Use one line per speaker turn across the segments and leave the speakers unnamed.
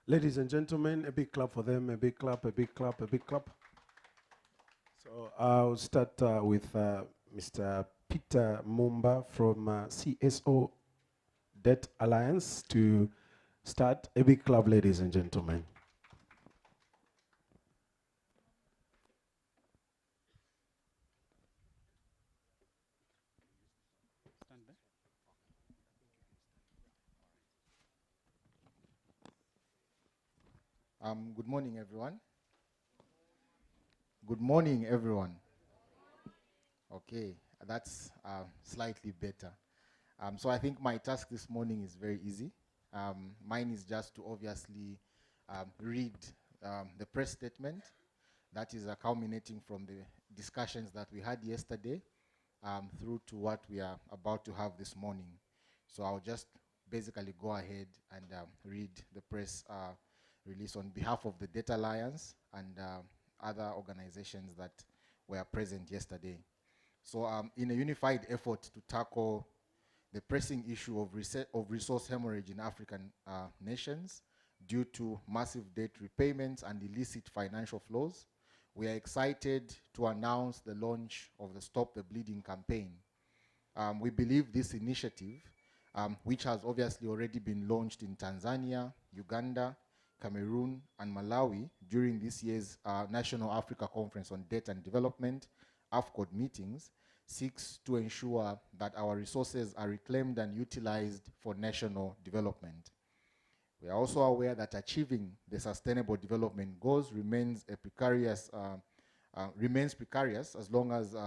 Ladies and gentlemen, a big clap for them, a big clap, a big clap, a big clap. So I'll start with Mr. Peter Mumba from CSO Debt Alliance to start. A big clap, ladies and gentlemen.
Good morning, everyone. Good morning, everyone. Okay, that's slightly better. So I think my task this morning is very easy. Mine is just to obviously read the press statement that is culminating from the discussions that we had yesterday through to what we are about to have this morning. So I'll just basically go ahead and read the press release on behalf of the Data Alliance and other organizations that were present yesterday. So in a unified effort to tackle the pressing issue of resource hemorrhage in African nations due to massive debt repayments and illicit financial flows, we are excited to announce the launch of the Stop the Bleeding campaign. We believe this initiative, which has obviously already been launched in Tanzania, Uganda, Cameroon, and Malawi during this year's National Africa Conference on Debt and Development, AFCOD meetings, seeks to ensure that our resources are reclaimed and utilized for national development. We are also aware that achieving the sustainable development goals remains precarious as long as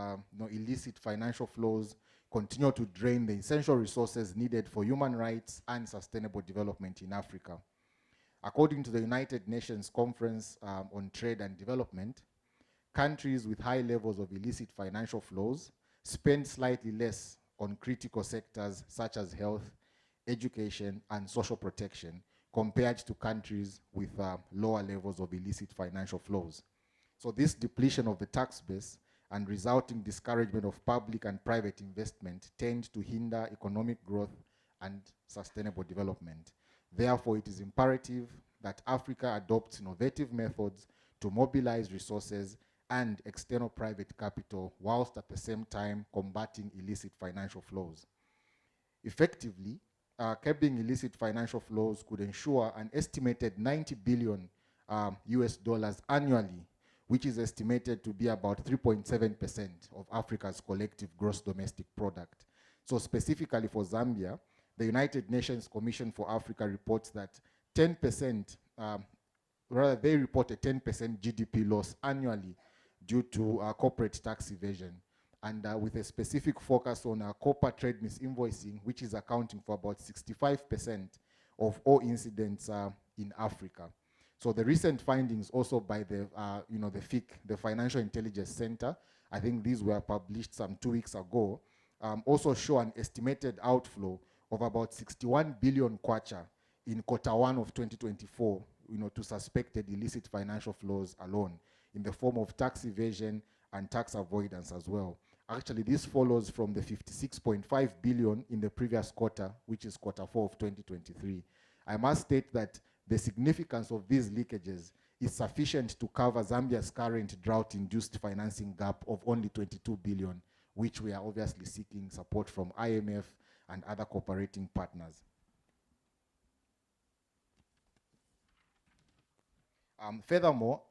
illicit financial flows continue to drain the essential resources needed for human rights and sustainable development in Africa. According to the United Nations Conference on Trade and Development, countries with high levels of illicit financial flows spend slightly less on critical sectors such as health, education, and social protection compared to countries with lower levels of illicit financial flows. So this depletion of the tax base and resulting discouragement of public and private investment tend to hinder economic growth and sustainable development. Therefore, it is imperative that Africa adopts innovative methods to mobilize resources and external private capital whilst at the same time combating illicit financial flows. Effectively, curbing illicit financial flows could ensure an estimated 90 billion US dollars annually, which is estimated to be about 3.7% of Africa's collective gross domestic product. So specifically for Zambia, the United Nations Commission for Africa reports that 10%, they report a 10% GDP loss annually due to corporate tax evasion, and with a specific focus on corporate trade misinvoicing, which is accounting for about 65% of all incidents in Africa. So the recent findings also by the the FIC, the Financial Intelligence Center, I think these were published some 2 weeks ago, also show an estimated outflow of about 61 billion kwacha in Q1 of 2024, to suspected illicit financial flows alone, in the form of tax evasion and tax avoidance as well. Actually, this follows from the 56.5 billion in the previous quarter, which is Q4 of 2023. I must state that the significance of these leakages is sufficient to cover Zambia's current drought-induced financing gap of only 22 billion, which we are obviously seeking support from IMF and other cooperating partners. Furthermore,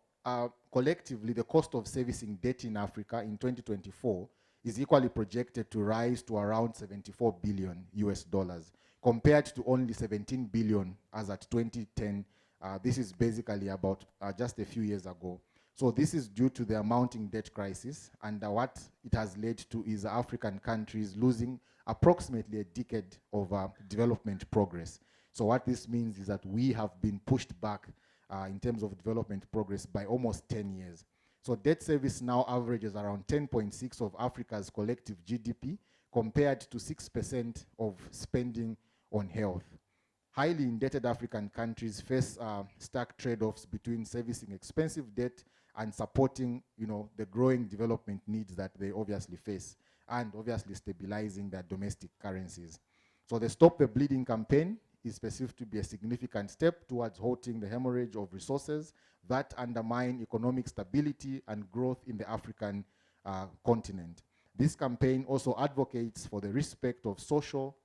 collectively, the cost of servicing debt in Africa in 2024 is equally projected to rise to around 74 billion US dollars, compared to only 17 billion as at 2010. This is basically about just a few years ago. So this is due to the mounting debt crisis, and what it has led to is African countries losing approximately a decade of development progress. So what this means is that we have been pushed back in terms of development progress by almost 10 years. So debt service now averages around 10.6 of Africa's collective GDP, compared to 6% of spending on health. Highly indebted African countries face stark trade-offs between servicing expensive debt and supporting, the growing development needs that they obviously face, and obviously stabilizing their domestic currencies. So the Stop the Bleeding campaign is perceived to be a significant step towards halting the hemorrhage of resources that undermine economic stability and growth in the African continent. This campaign also advocates for the respect of social,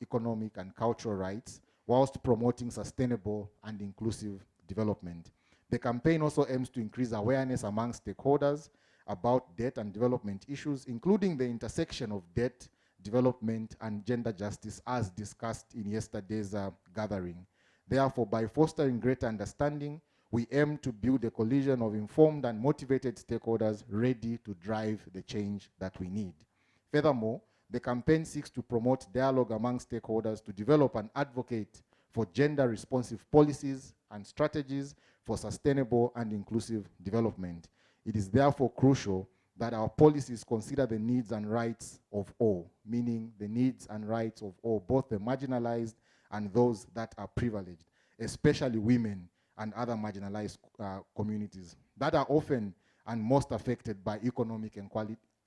economic, and cultural rights, whilst promoting sustainable and inclusive development. The campaign also aims to increase awareness among stakeholders about debt and development issues, including the intersection of debt, development, and gender justice, as discussed in yesterday's gathering. Therefore, by fostering greater understanding, we aim to build a coalition of informed and motivated stakeholders ready to drive the change that we need. Furthermore, the campaign seeks to promote dialogue among stakeholders to develop and advocate for gender-responsive policies and strategies for sustainable and inclusive development. It is therefore crucial that our policies consider the needs and rights of all, meaning the needs and rights of all, both the marginalized and those that are privileged, especially women and other marginalized communities that are often and most affected by economic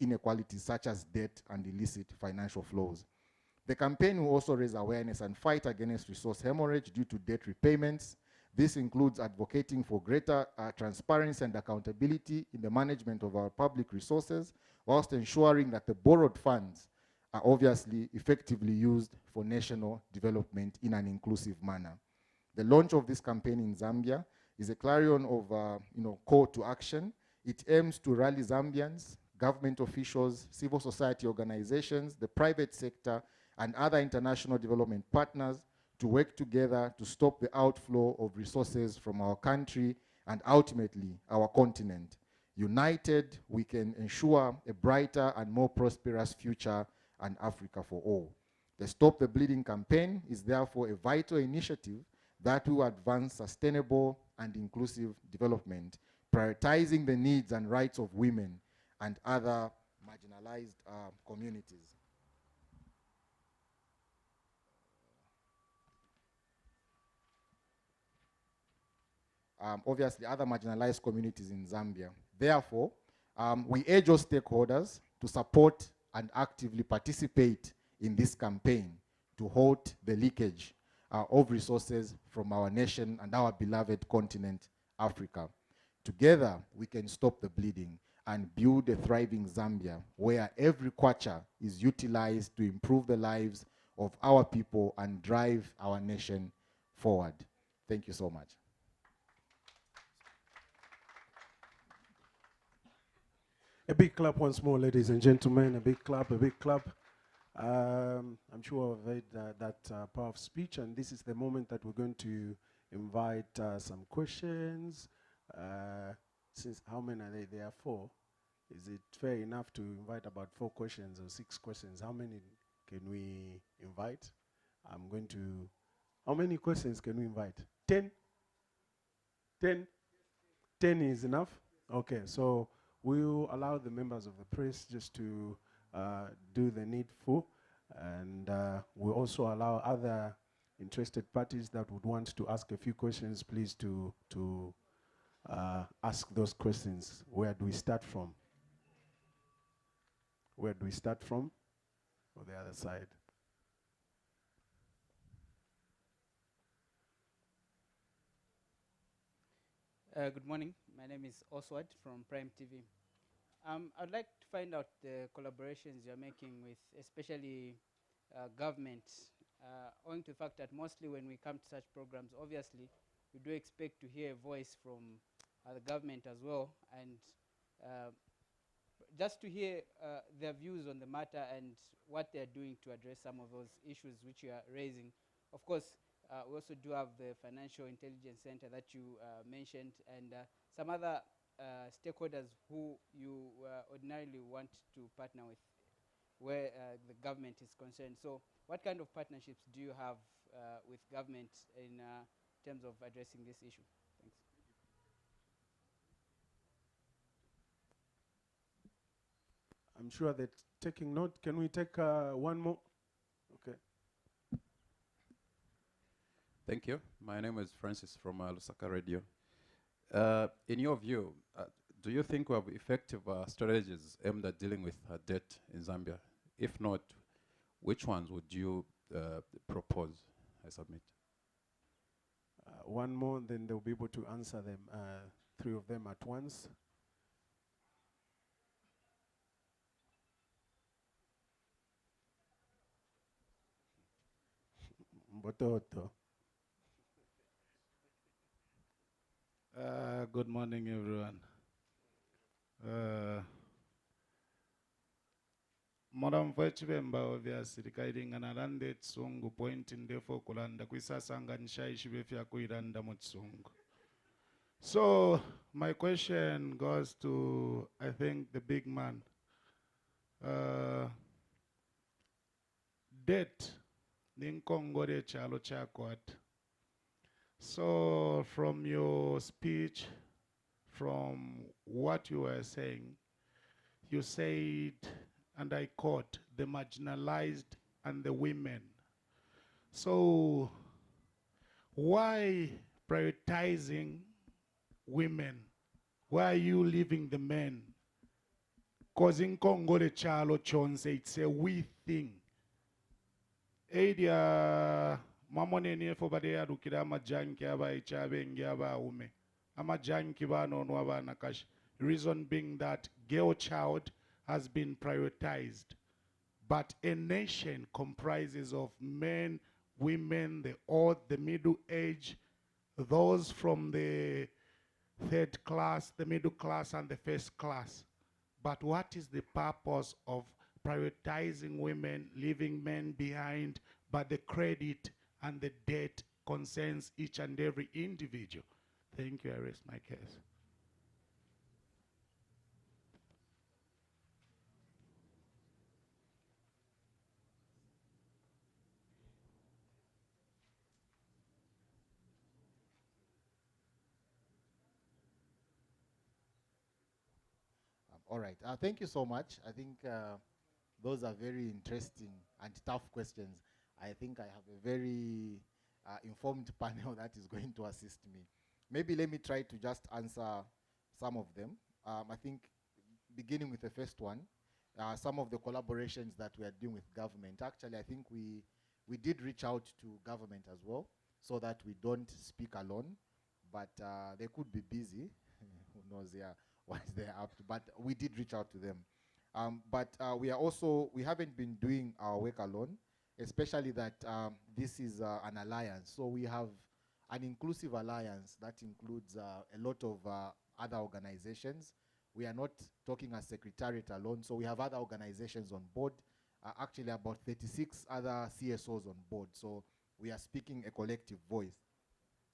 inequalities such as debt and illicit financial flows. The campaign will also raise awareness and fight against resource hemorrhage due to debt repayments. This includes advocating for greater transparency and accountability in the management of our public resources, whilst ensuring that the borrowed funds are obviously effectively used for national development in an inclusive manner. The launch of this campaign in Zambia is a clarion of call to action. It aims to rally Zambians, government officials, civil society organizations, the private sector, and other international development partners to work together to stop the outflow of resources from our country and ultimately our continent. United, we can ensure a brighter and more prosperous future and Africa for all. The Stop the Bleeding campaign is therefore a vital initiative that will advance sustainable and inclusive development, prioritizing the needs and rights of women and other marginalized communities. Obviously other marginalized communities in Zambia. Therefore, we urge all stakeholders to support and actively participate in this campaign to halt the leakage of resources from our nation and our beloved continent, Africa. Together, we can stop the bleeding and build a thriving Zambia where every kwacha is utilized to improve the lives of our people and drive our nation forward. Thank you so much.
A big clap once more, ladies and gentlemen. A big clap, a big clap. I'm sure I've heard that powerful speech, and this is the moment that we're going to invite some questions. Since how many are there? There are 4. Is it fair enough to invite about 4 questions or 6 questions? How many can we invite? I'm going to. How many questions can we invite? 10? 10? 10 is enough? Okay, so we'll allow the members of the press just to do the needful, and we'll also allow other interested parties that would want to ask a few questions, please, to ask those questions. Where do we start from? Where do we start from? Or the other side?
Good morning. My name is Oswald from Prime TV. I'd like to find out the collaborations you're making with especially government, owing to the fact that mostly when we come to such programs, obviously, we do expect to hear a voice from the government as well, and just to hear their views on the matter and what they're doing to address some of those issues which you are raising. Of course, we also do have the Financial Intelligence Center that you mentioned, and some other stakeholders who you ordinarily want to partner with where the government is concerned. So what kind of partnerships do you have with government in terms of addressing this issue? Thanks.
I'm sure that taking note. Can we take one more? Okay.
Thank you. My name is Francis from Lusaka Radio. In your view, do you think we have effective strategies aimed at dealing with debt in Zambia? If not, which ones would you propose? I submit.
One more, then they'll be able to answer them, three of them at once. Mbototo.
Good morning, everyone. Madam Vachibemba obviously guiding an alanded sungu point in defo kulanda kwisasanga nshaishi befya kuiranda mutsungu. So my question goes to, I think, the big man. Debt ninkongore chalo chakwat. So from your speech, from what you were saying, you said, and I quote, the marginalized and the women. So why prioritizing women? Why are you leaving the men? Because in Congo, the chalo chonse, it's a we thing. Edia mamone ni efo bade ya dukira amajanki aba ichabe ngiaba ume. Amajanki ba no aba nakash. Reason being that girl child has been prioritized. But a nation comprises of men, women, the old, the middle age, those from the third class, the middle class, and the first class. But what is the purpose of prioritizing women, leaving men behind, but the credit and the debt concerns each and every individual? Thank you, I rest my case.
All right. Thank you so much. I think those are very interesting and tough questions. I think I have a very informed panel that is going to assist me. Maybe let me try to just answer some of them. I think beginning with the first one, some of the collaborations that we are doing with government. Actually, I think we did reach out to government as well so that we don't speak alone, but they could be busy. Who knows what they're up to, but we did reach out to them. But we haven't been doing our work alone, especially that this is an alliance. So we have an inclusive alliance that includes a lot of other organizations. We are not talking as secretariat alone, so we have other organizations on board, actually about 36 other CSOs on board. So we are speaking a collective voice.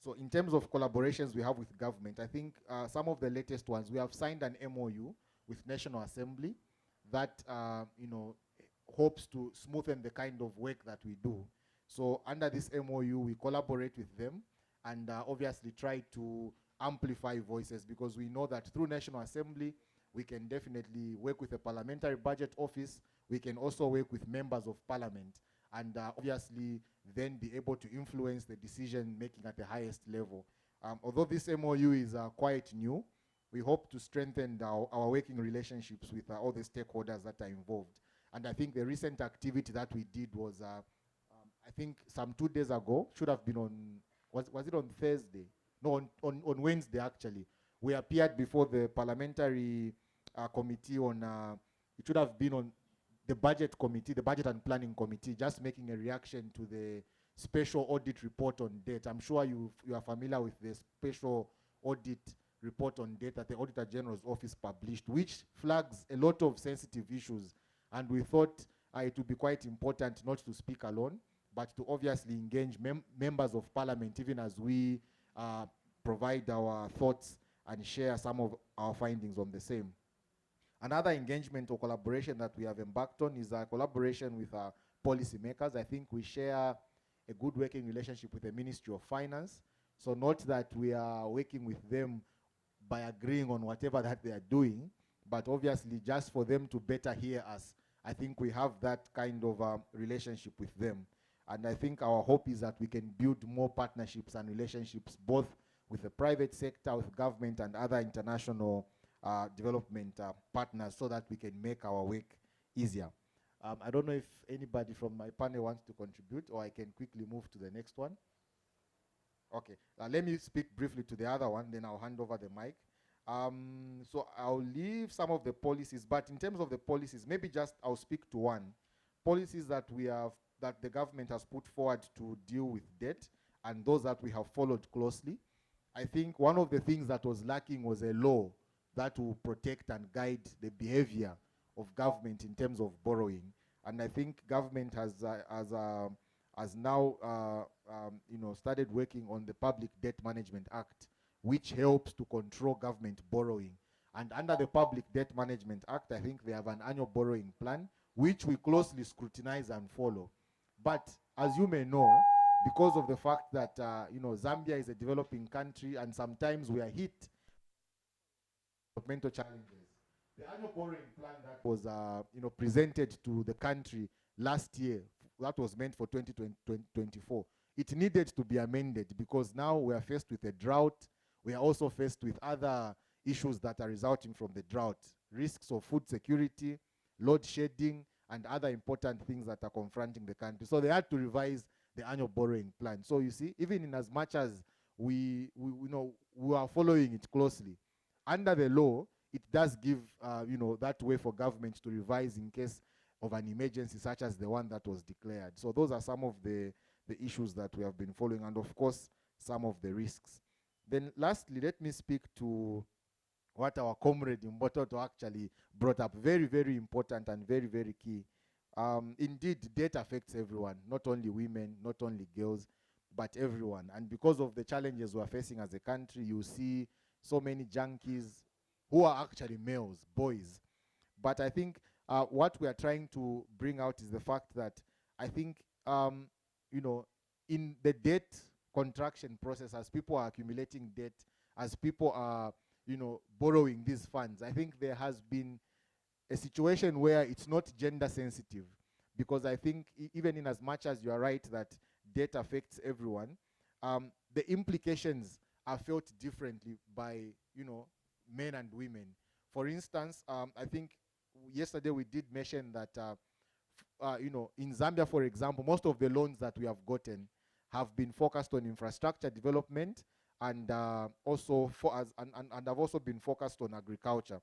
So in terms of collaborations we have with government, I think some of the latest ones, we have signed an MOU with National Assembly that hopes to smoothen the kind of work that we do. So under this MOU, we collaborate with them and obviously try to amplify voices, because we know that through National Assembly, we can definitely work with the Parliamentary Budget Office. We can also work with members of Parliament, and obviously then be able to influence the decision making at the highest level. Although this MOU is quite new, we hope to strengthen our working relationships with all the stakeholders that are involved. And I think the recent activity that we did was, I think some 2 days ago, should have been on, was it on Thursday? No, on Wednesday actually. We appeared before the parliamentary committee on, it should have been on the budget committee, the budget and planning committee, just making a reaction to the special audit report on debt. I'm sure you are familiar with the special audit report on debt that the Auditor General's office published, which flags a lot of sensitive issues. And we thought it would be quite important not to speak alone, but to obviously engage members of parliament, even as we provide our thoughts and share some of our findings on the same. Another engagement or collaboration that we have embarked on is a collaboration with our policymakers. I think we share a good working relationship with the Ministry of Finance. So not that we are working with them by agreeing on whatever that they are doing, but obviously just for them to better hear us. I think we have that kind of relationship with them. And I think our hope is that we can build more partnerships and relationships both with the private sector, with government and other international development partners, so that we can make our work easier. I don't know if anybody from my panel wants to contribute, or I can quickly move to the next one. Okay, let me speak briefly to the other one, then I'll hand over the mic. So I'll leave some of the policies, but in terms of the policies, maybe just I'll speak to one. Policies that we have, that the government has put forward to deal with debt, and those that we have followed closely. I think one of the things that was lacking was a law that will protect and guide the behavior of government in terms of borrowing. And I think government has now started working on the Public Debt Management Act, which helps to control government borrowing. And under the Public Debt Management Act, I think they have an annual borrowing plan, which we closely scrutinize and follow. But as you may know, because of the fact that Zambia is a developing country, and sometimes we are hit with developmental challenges. The annual borrowing plan that was presented to the country last year, that was meant for 2024, it needed to be amended because now we are faced with a drought. We are also faced with other issues that are resulting from the drought, risks of food security, load shedding, and other important things that are confronting the country. So they had to revise the annual borrowing plan. So you see, even in as much as we are following it closely, under the law, it does give that way for government to revise in case of an emergency such as the one that was declared. So those are some of the issues that we have been following, and of course, some of the risks. Then lastly, let me speak to what our comrade Mbototo actually brought up. Very, very important and very, very key. Indeed, debt affects everyone, not only women, not only girls, but everyone. And because of the challenges we're facing as a country, you see so many junkies who are actually males, boys. But I think what we are trying to bring out is the fact that I think, in the debt contraction process, as people are accumulating debt, as people are, borrowing these funds, I think there has been a situation where it's not gender sensitive, because I think even in as much as you are right that debt affects everyone, the implications are felt differently by, men and women. For instance, I think yesterday we did mention that, in Zambia, for example, most of the loans that we have gotten have been focused on infrastructure development, and also and have also been focused on agriculture.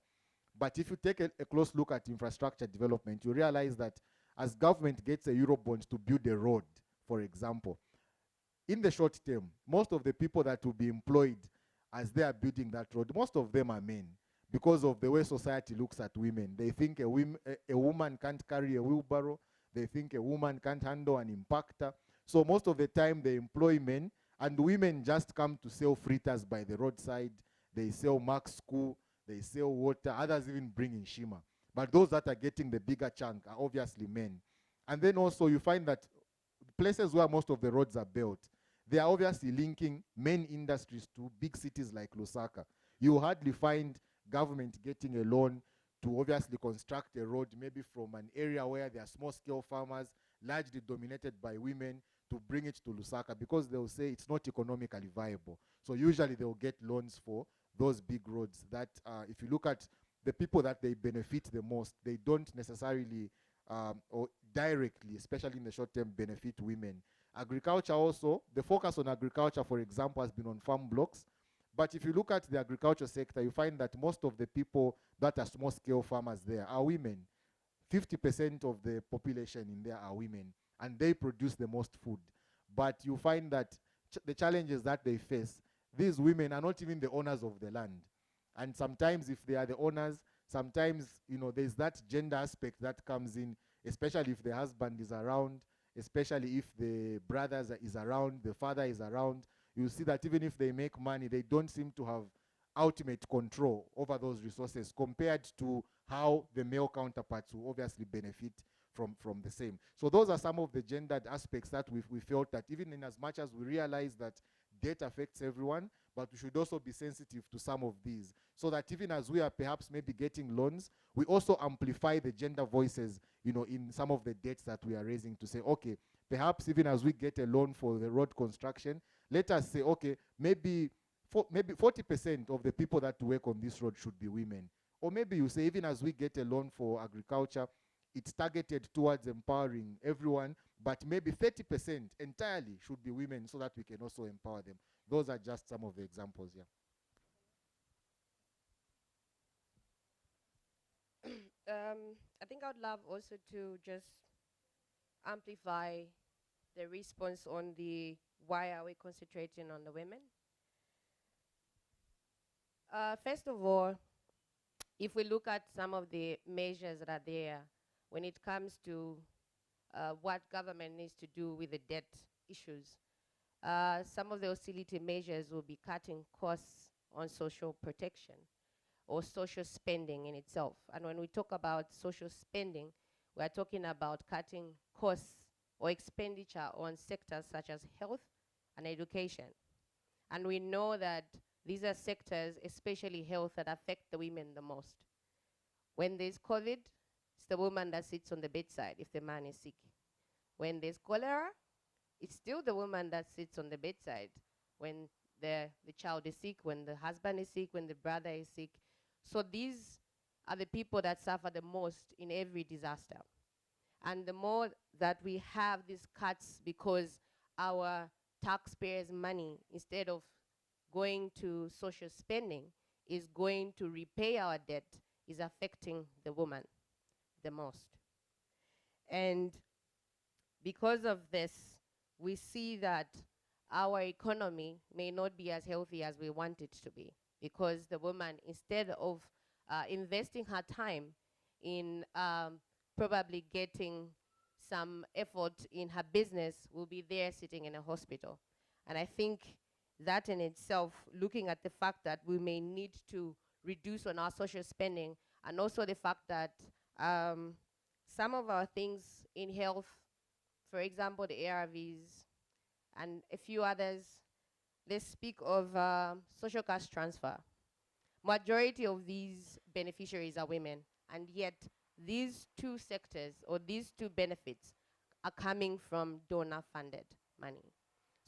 But if you take a close look at infrastructure development, you realize that as government gets a Eurobond to build a road, for example, in the short term, most of the people that will be employed as they are building that road, most of them are men, because of the way society looks at women. They think a woman can't carry a wheelbarrow. They think a woman can't handle an impactor. So most of the time they employ men, and women just come to sell fritters by the roadside. They sell Max School, they sell water, others even bring in Shima. But those that are getting the bigger chunk are obviously men. And then also you find that places where most of the roads are built, they are obviously linking main industries to big cities like Lusaka. You hardly find government getting a loan to obviously construct a road maybe from an area where there are small-scale farmers, largely dominated by women, to bring it to Lusaka, because they'll say it's not economically viable. So usually they'll get loans for those big roads that, if you look at the people that they benefit the most, they don't necessarily or directly, especially in the short term, benefit women. Agriculture also, the focus on agriculture, for example, has been on farm blocks. But if you look at the agriculture sector, you find that most of the people that are small-scale farmers there are women. 50% of the population in there are women, and they produce the most food. But you find that the challenges that they face, these women are not even the owners of the land. And sometimes if they are the owners, sometimes, there's that gender aspect that comes in, especially if the husband is around, especially if the brother is around, the father is around. You see that even if they make money, they don't seem to have ultimate control over those resources compared to how the male counterparts will obviously benefit from the same. So those are some of the gendered aspects that we felt that even in as much as we realize that debt affects everyone, but we should also be sensitive to some of these, so that even as we are perhaps maybe getting loans, we also amplify the gender voices, in some of the debts that we are raising, to say, okay, perhaps even as we get a loan for the road construction, let us say, okay, maybe 40% of the people that work on this road should be women. Or maybe you say, even as we get a loan for agriculture, it's targeted towards empowering everyone, but maybe 30% entirely should be women so that we can also empower them. Those are just some of the examples, yeah.
I think I would love also to just amplify the response on the why are we concentrating on the women. First of all, if we look at some of the measures that are there when it comes to what government needs to do with the debt issues, some of the hostility measures will be cutting costs on social protection or social spending in itself. And when we talk about social spending, we are talking about cutting costs or expenditure on sectors such as health and education. And we know that these are sectors, especially health, that affect the women the most. When there's COVID, it's the woman that sits on the bedside if the man is sick. When there's cholera, it's still the woman that sits on the bedside when the child is sick, when the husband is sick, when the brother is sick. So these are the people that suffer the most in every disaster. And the more that we have these cuts because our taxpayers' money, instead of going to social spending, is going to repay our debt, is affecting the woman the most. And because of this, we see that our economy may not be as healthy as we want it to be, because the woman, instead of investing her time in probably getting some effort in her business, will be there sitting in a hospital. And I think that in itself, looking at the fact that we may need to reduce on our social spending, and also the fact that some of our things in health, for example, the ARVs and a few others, they speak of social cash transfer. Majority of these beneficiaries are women, and yet these two sectors or these two benefits are coming from donor-funded money.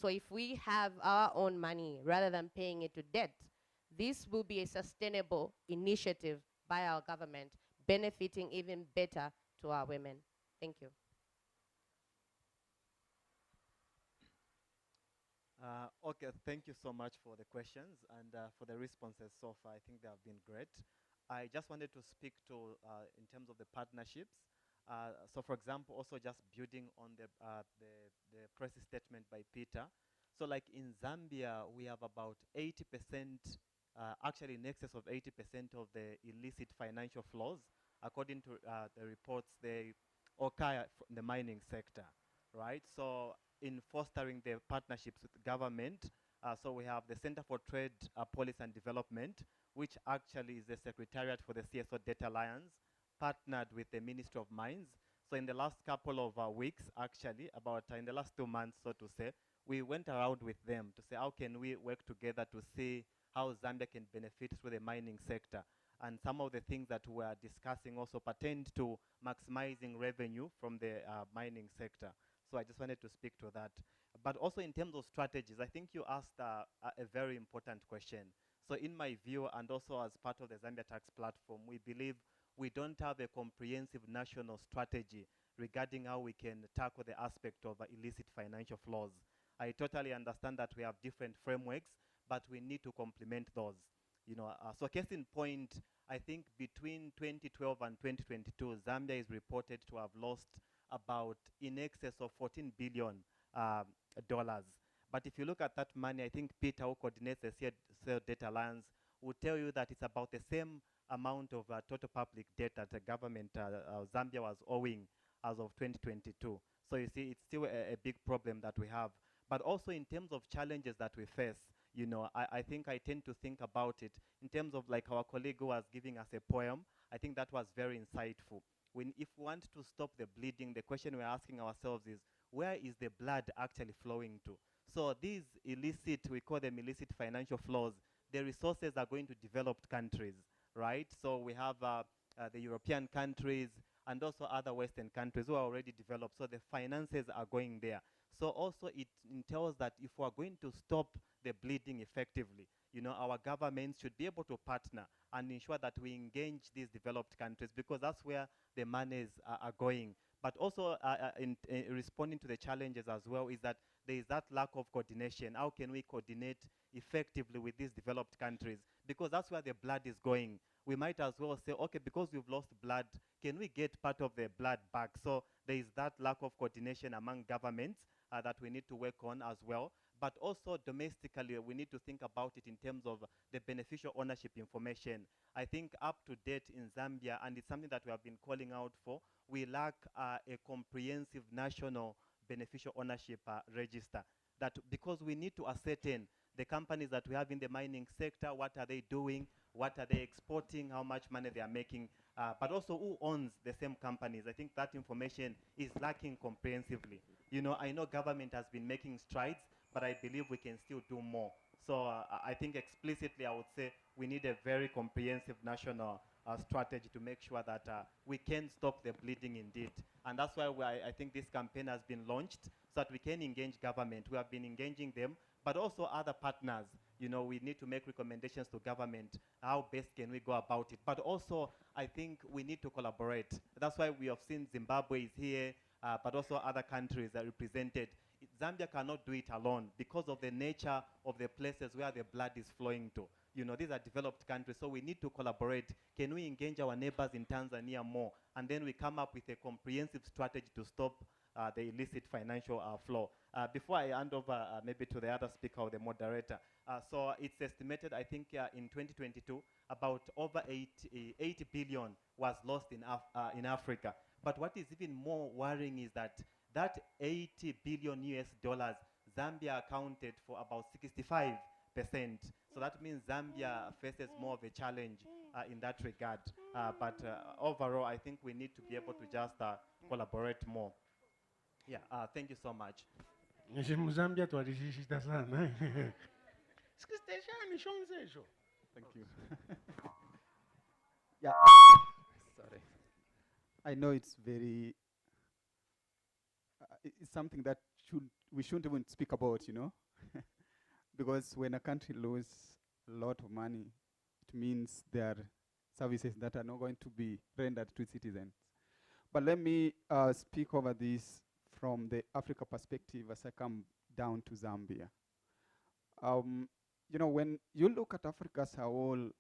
So if we have our own money rather than paying it to debt, this will be a sustainable initiative by our government, benefiting even better to our women. Thank you.
Okay, thank you so much for the questions and for the responses so far. I think they have been great. I just wanted to speak to, in terms of the partnerships. So for example, also just building on the press statement by Peter. So like in Zambia, we have about 80%, actually in excess of 80% of the illicit financial flows, according to the reports they occur from the mining sector, right? So in fostering the partnerships with government, so we have the Center for Trade Policy and Development, which actually is the Secretariat for the CSO Data Alliance, partnered with the Ministry of Mines. So in the last couple of weeks, actually, about in the last 2 months, so to say, we went around with them to say, how can we work together to see how Zambia can benefit through the mining sector? And some of the things that we are discussing also pertain to maximizing revenue from the mining sector. So I just wanted to speak to that. But also in terms of strategies, I think you asked a very important question. So in my view, and also as part of the Zambia Tax Platform, we believe we don't have a comprehensive national strategy regarding how we can tackle the aspect of illicit financial flows. I totally understand that we have different frameworks, but we need to complement those. You know, so case in point, I think between 2012 and 2022, Zambia is reported to have lost about in excess of $14 billion. But if you look at that money, I think Peter, who coordinates the CSO Data Alliance, will tell you that it's about the same amount of total public debt that the government, Zambia was owing as of 2022. So you see, it's still a big problem that we have. But also in terms of challenges that we face, you know, I think I tend to think about it in terms of like our colleague who was giving us a poem. I think that was very insightful. If we want to stop the bleeding, the question we're asking ourselves is, where is the blood actually flowing to? So these illicit, we call them illicit financial flows, the resources are going to developed countries, right? So we have the European countries and also other Western countries who are already developed. So the finances are going there. So also it entails that if we're going to stop the bleeding effectively, you know, our governments should be able to partner and ensure that we engage these developed countries, because that's where the monies are going. But also in responding to the challenges as well is that there is that lack of coordination. How can we coordinate effectively with these developed countries? Because that's where the blood is going. We might as well say, okay, because we've lost blood, can we get part of the blood back? So there is that lack of coordination among governments that we need to work on as well. But also domestically, we need to think about it in terms of the beneficial ownership information. I think up to date in Zambia, and it's something that we have been calling out for, we lack a comprehensive national beneficial ownership register. That because we need to ascertain the companies that we have in the mining sector, what are they doing, what are they exporting, how much money they are making, but also who owns the same companies. I think that information is lacking comprehensively. You know, I know government has been making strides, but I believe we can still do more. So I think explicitly I would say we need a very comprehensive national strategy to make sure that we can stop the bleeding indeed. And that's why I think this campaign has been launched so that we can engage government. We have been engaging them, but also other partners. You know, we need to make recommendations to government. How best can we go about it? But also, I think we need to collaborate. That's why we have seen Zimbabwe is here, but also other countries are represented. Zambia cannot do it alone because of the nature of the places where the blood is flowing to. You know, these are developed countries, so we need to collaborate. Can we engage our neighbors in Tanzania more? And then we come up with a comprehensive strategy to stop the illicit financial flow. Before I hand over maybe to the other speaker or the moderator, so it's estimated, I think in 2022, about over 80 billion was lost in Africa. But what is even more worrying is that 80 billion US dollars, Zambia accounted for about 65%. So that means Zambia faces more of a challenge in that regard. But overall, I think we need to be able to just collaborate more. Yeah, thank you so much.
Nje Mzambia twalishishita sana.
Thank you. Yeah. Sorry. I know it's very. It's something that we shouldn't even speak about, you know, because when a country loses a lot of money, it means there are services that are not going to be rendered to citizens. But let me speak over this from the Africa perspective as I come down to Zambia. You know, when you look at Africa as a whole,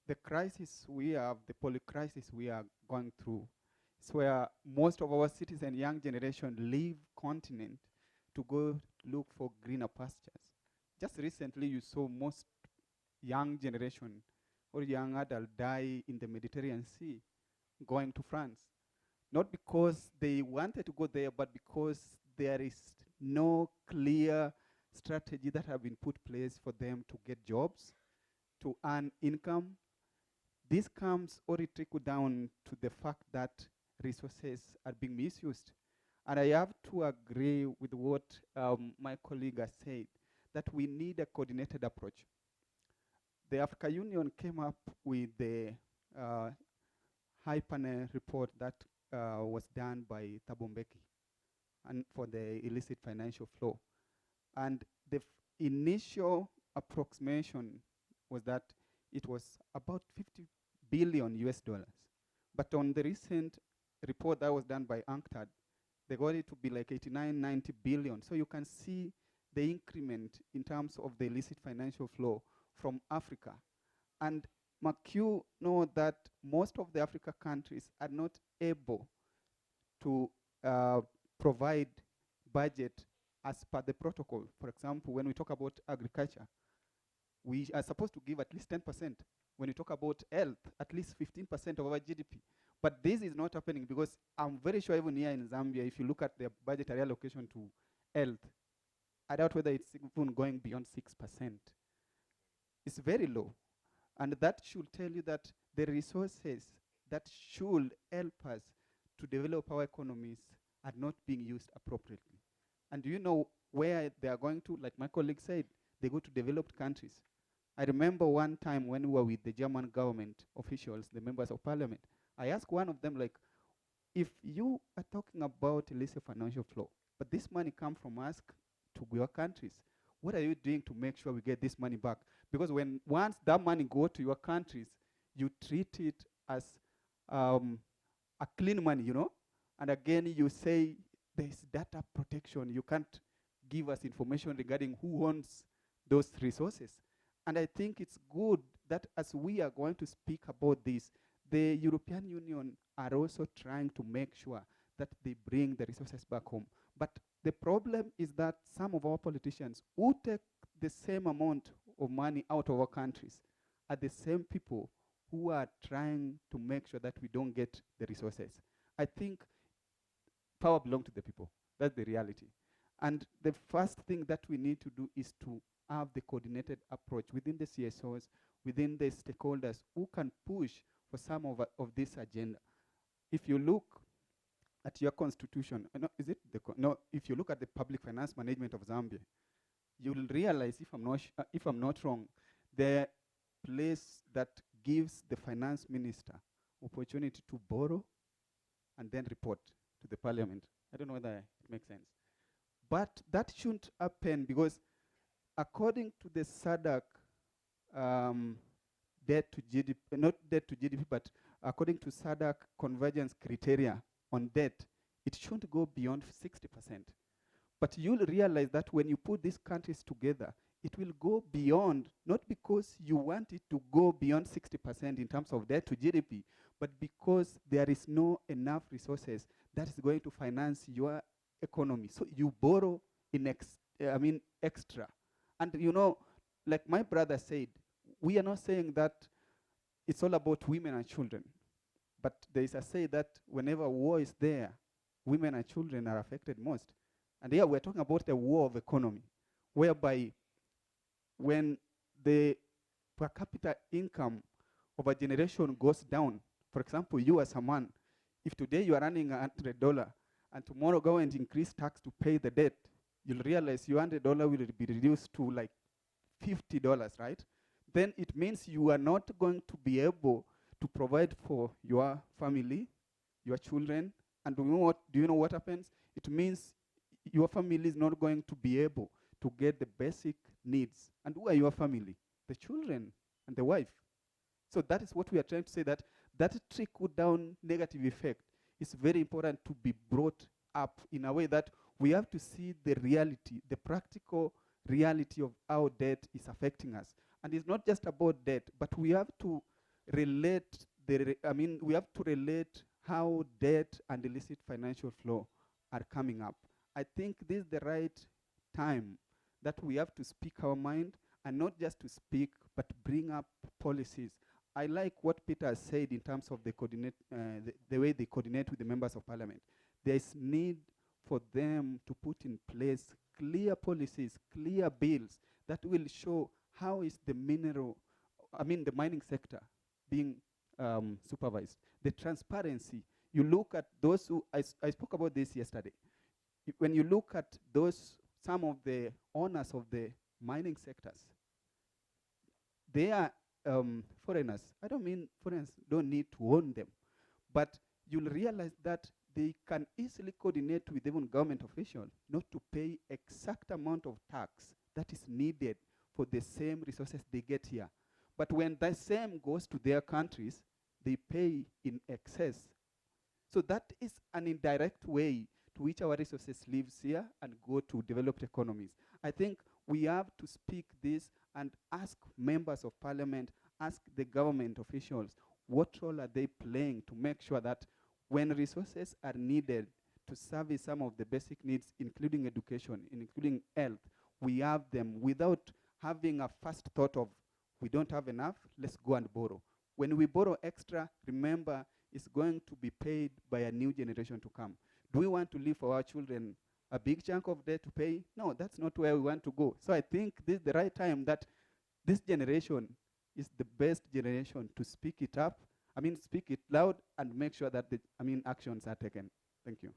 the crisis we have, the poly-crisis we are going through, is where most of our citizens, young generation, leave continent to go look for greener pastures. Just recently, you saw most young generation or young adult die in the Mediterranean Sea going to France. Not because they wanted to go there, but because there is no clear strategy that have been put place for them to get jobs, to earn income. This comes or it trickle down to the fact that resources are being misused. And I have to agree with what my colleague has said, that we need a coordinated approach. The African Union came up with the high panel report that was done by Thabo Mbeki and for the illicit financial flow. And the initial approximation was that it was about 50 billion US dollars. But on the recent report that was done by UNCTAD, they got it to be like 89, 90 billion. So you can see the increment in terms of the illicit financial flow from Africa. And McHugh know that most of the Africa countries are not able to provide budget as per the protocol. For example, when we talk about agriculture, we are supposed to give at least 10%. When we talk about health, at least 15% of our GDP. But this is not happening because I'm very sure even here in Zambia, if you look at the budgetary allocation to health, I doubt whether it's even going beyond 6%. It's very low. And that should tell you that the resources that should help us to develop our economies are not being used appropriately. And do you know where they are going to? Like my colleague said, they go to developed countries. I remember one time when we were with the German government officials, the members of parliament, I asked one of them, like, if you are talking about illicit financial flow, but this money comes from us to your countries, what are you doing to make sure we get this money back? Because once that money goes to your countries, you treat it as a clean money, you know. And again, you say there's data protection. You can't give us information regarding who owns those resources. And I think it's good that as we are going to speak about this, the European Union are also trying to make sure that they bring the resources back home. But the problem is that some of our politicians who take the same amount of money out of our countries are the same people who are trying to make sure that we don't get the resources. I think power belongs to the people. That's the reality. And the first thing that we need to do is to have the coordinated approach within the CSOs, within the stakeholders who can push for some of this agenda. If you look at your constitution, if you look at the public finance management of Zambia, you will realize, if I'm not wrong, the place that gives the finance minister opportunity to borrow and then report to the parliament. I don't know whether it makes sense. But that shouldn't happen because according to the SADC debt to GDP, not debt to GDP, but according to SADC convergence criteria on debt, it shouldn't go beyond 60%. But you'll realize that when you put these countries together, it will go beyond, not because you want it to go beyond 60% in terms of debt to GDP, but because there is no enough resources that is going to finance your economy. So you borrow in extra. And you know, like my brother said, we are not saying that it's all about women and children. But there is a say that whenever war is there, women and children are affected most. And here we're talking about the war of economy, whereby when the per capita income of a generation goes down, for example, you as a man, if today you are earning $100 and tomorrow go and increase tax to pay the debt, you'll realize your $100 will be reduced to like $50, right? Then it means you are not going to be able to provide for your family, your children, and do you know what happens? It means your family is not going to be able to get the basic needs. And who are your family? The children and the wife. So that is what we are trying to say, that trickle-down negative effect is very important to be brought up in a way that we have to see the reality, the practical reality of how debt is affecting us. And it's not just about debt, but we have to relate how debt and illicit financial flow are coming up. I think this is the right time that we have to speak our mind, and not just to speak, but bring up policies. I like what Peter has said in terms of the way they coordinate with the members of parliament. There is need for them to put in place clear policies, clear bills that will show how is the mining sector being supervised. The transparency. You look at those who, I spoke about this yesterday. When you look at some of the owners of the mining sectors, they are foreigners. I don't mean foreigners don't need to own them, but you'll realize that they can easily coordinate with even government officials not to pay exact amount of tax that is needed for the same resources they get here. But when that same goes to their countries, they pay in excess. So that is an indirect way to which our resources lives here and go to developed economies. I think we have to speak this and ask members of parliament, ask the government officials, what role are they playing to make sure that when resources are needed to service some of the basic needs, including education, including health, we have them without having a first thought of, we don't have enough, let's go and borrow. When we borrow extra, remember, it's going to be paid by a new generation to come. Do we want to leave for our children a big chunk of debt to pay? No, that's not where we want to go. So I think this is the right time that this generation is the best generation to speak it up, speak it loud and make sure that actions are taken. Thank you.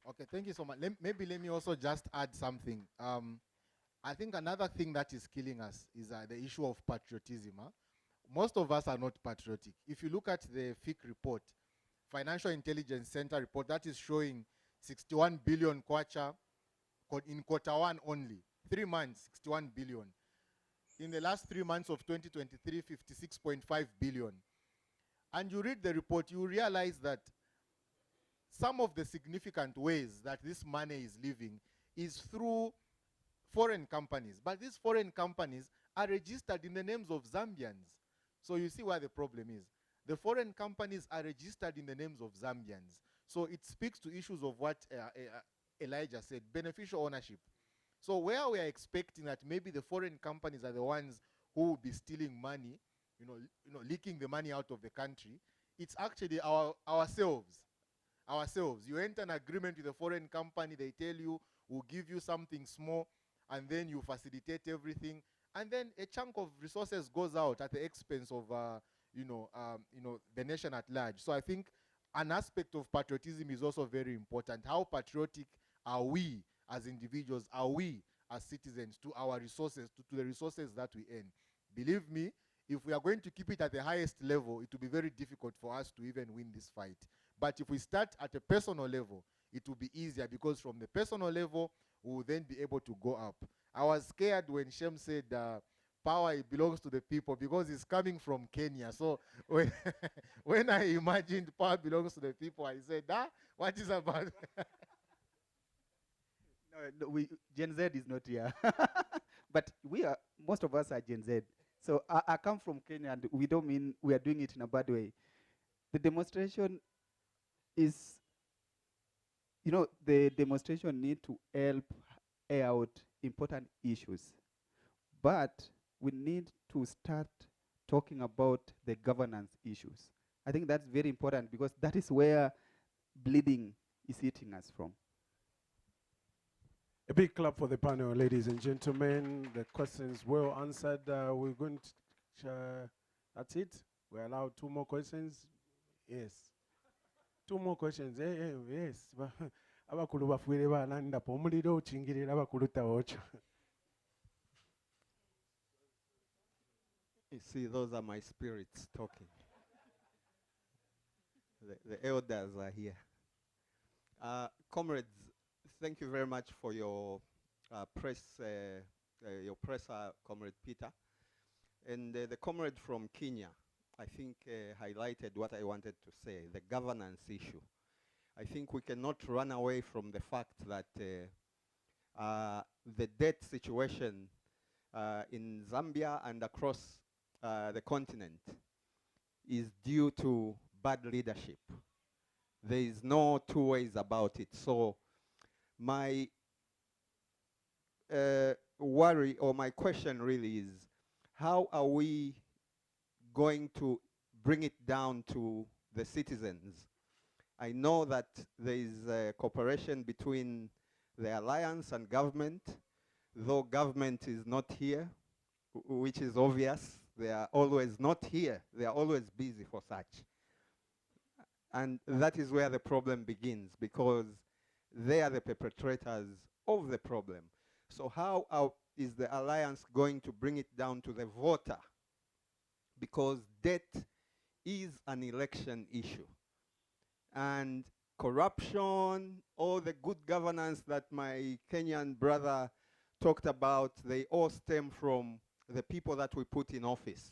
Okay, thank you so much. Maybe let me also just add something. I think another thing that is killing us is the issue of patriotism. Most of us are not patriotic. If you look at the FIC report, Financial Intelligence Center report, that is showing 61 billion kwacha in quarter one only. 3 months, 61 billion. In the last 3 months of 2023, 56.5 billion. and you read the report, you realize that some of the significant ways that this money is leaving is through foreign companies. But these foreign companies are registered in the names of Zambians. So you see where the problem is. The foreign companies are registered in the names of Zambians. So it speaks to issues of what Elijah said, beneficial ownership. So where we are expecting that maybe the foreign companies are the ones who will be stealing money, leaking the money out of the country, it's actually ourselves. You enter an agreement with a foreign company, they tell you, we'll give you something small, and then you facilitate everything, and then a chunk of resources goes out at the expense of the nation at large. So I think an aspect of patriotism is also very important. How patriotic are we as individuals, are we as citizens to our resources, to the resources that we earn? Believe me, if we are going to keep it at the highest level, it will be very difficult for us to even win this fight. But if we start at a personal level, it will be easier, because from the personal level, we will then be able to go up. I was scared when Shem said power belongs to the people, because it's coming from Kenya. So when I imagined power belongs to the people, I said, what is about?
No, Gen Z is not here. But most of us are Gen Z. So I come from Kenya, and we don't mean we are doing it in a bad way. The demonstration is, the demonstration need to help air out important issues. But we need to start talking about the governance issues. I think that's very important, because that is where bleeding is hitting us from.
A big clap for the panel, ladies and gentlemen. The questions well answered. We're going to, that's it. We're allowed 2 more questions. Yes. 2 more questions. Yes. Abakulu bafuire balanda pomuliro uchingirira abakulu tawocho.
You see, those are my spirits talking. The elders are here. Comrades, thank you very much for your presser, Comrade Peter. And the comrade from Kenya, I think, highlighted what I wanted to say, the governance issue. I think we cannot run away from the fact that the debt situation in Zambia and across the continent is due to bad leadership. There is no 2 ways about it. So my worry, or my question really, is how are we going to bring it down to the citizens? I know that there is a cooperation between the alliance and government, though government is not here, which is obvious. They are always not here. They are always busy for such. And that is where the problem begins, because they are the perpetrators of the problem. So how is the alliance going to bring it down to the voter? Because debt is an election issue. And corruption, all the good governance that my Kenyan brother talked about, they all stem from the people that we put in office.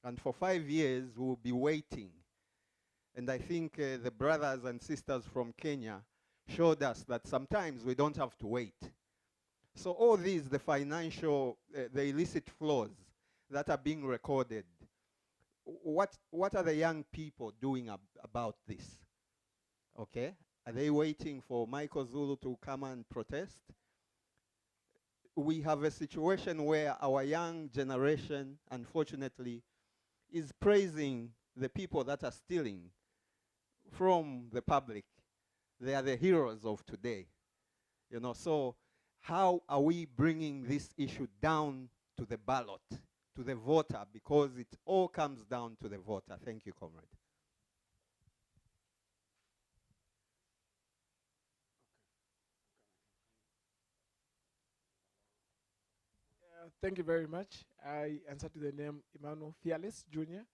And for 5 years, we'll be waiting. And I think the brothers and sisters from Kenya showed us that sometimes we don't have to wait. So all these, the financial, the illicit flows that are being recorded, what are the young people doing about this? Okay, are they waiting for Michael Zulu to come and protest? We have a situation where our young generation, unfortunately, is praising the people that are stealing from the public. They are the heroes of today. So how are we bringing this issue down to the ballot, to the voter? Because it all comes down to the voter. Thank you, comrade.
Thank you very much. I answer to the name Emmanuel Fearless Jr.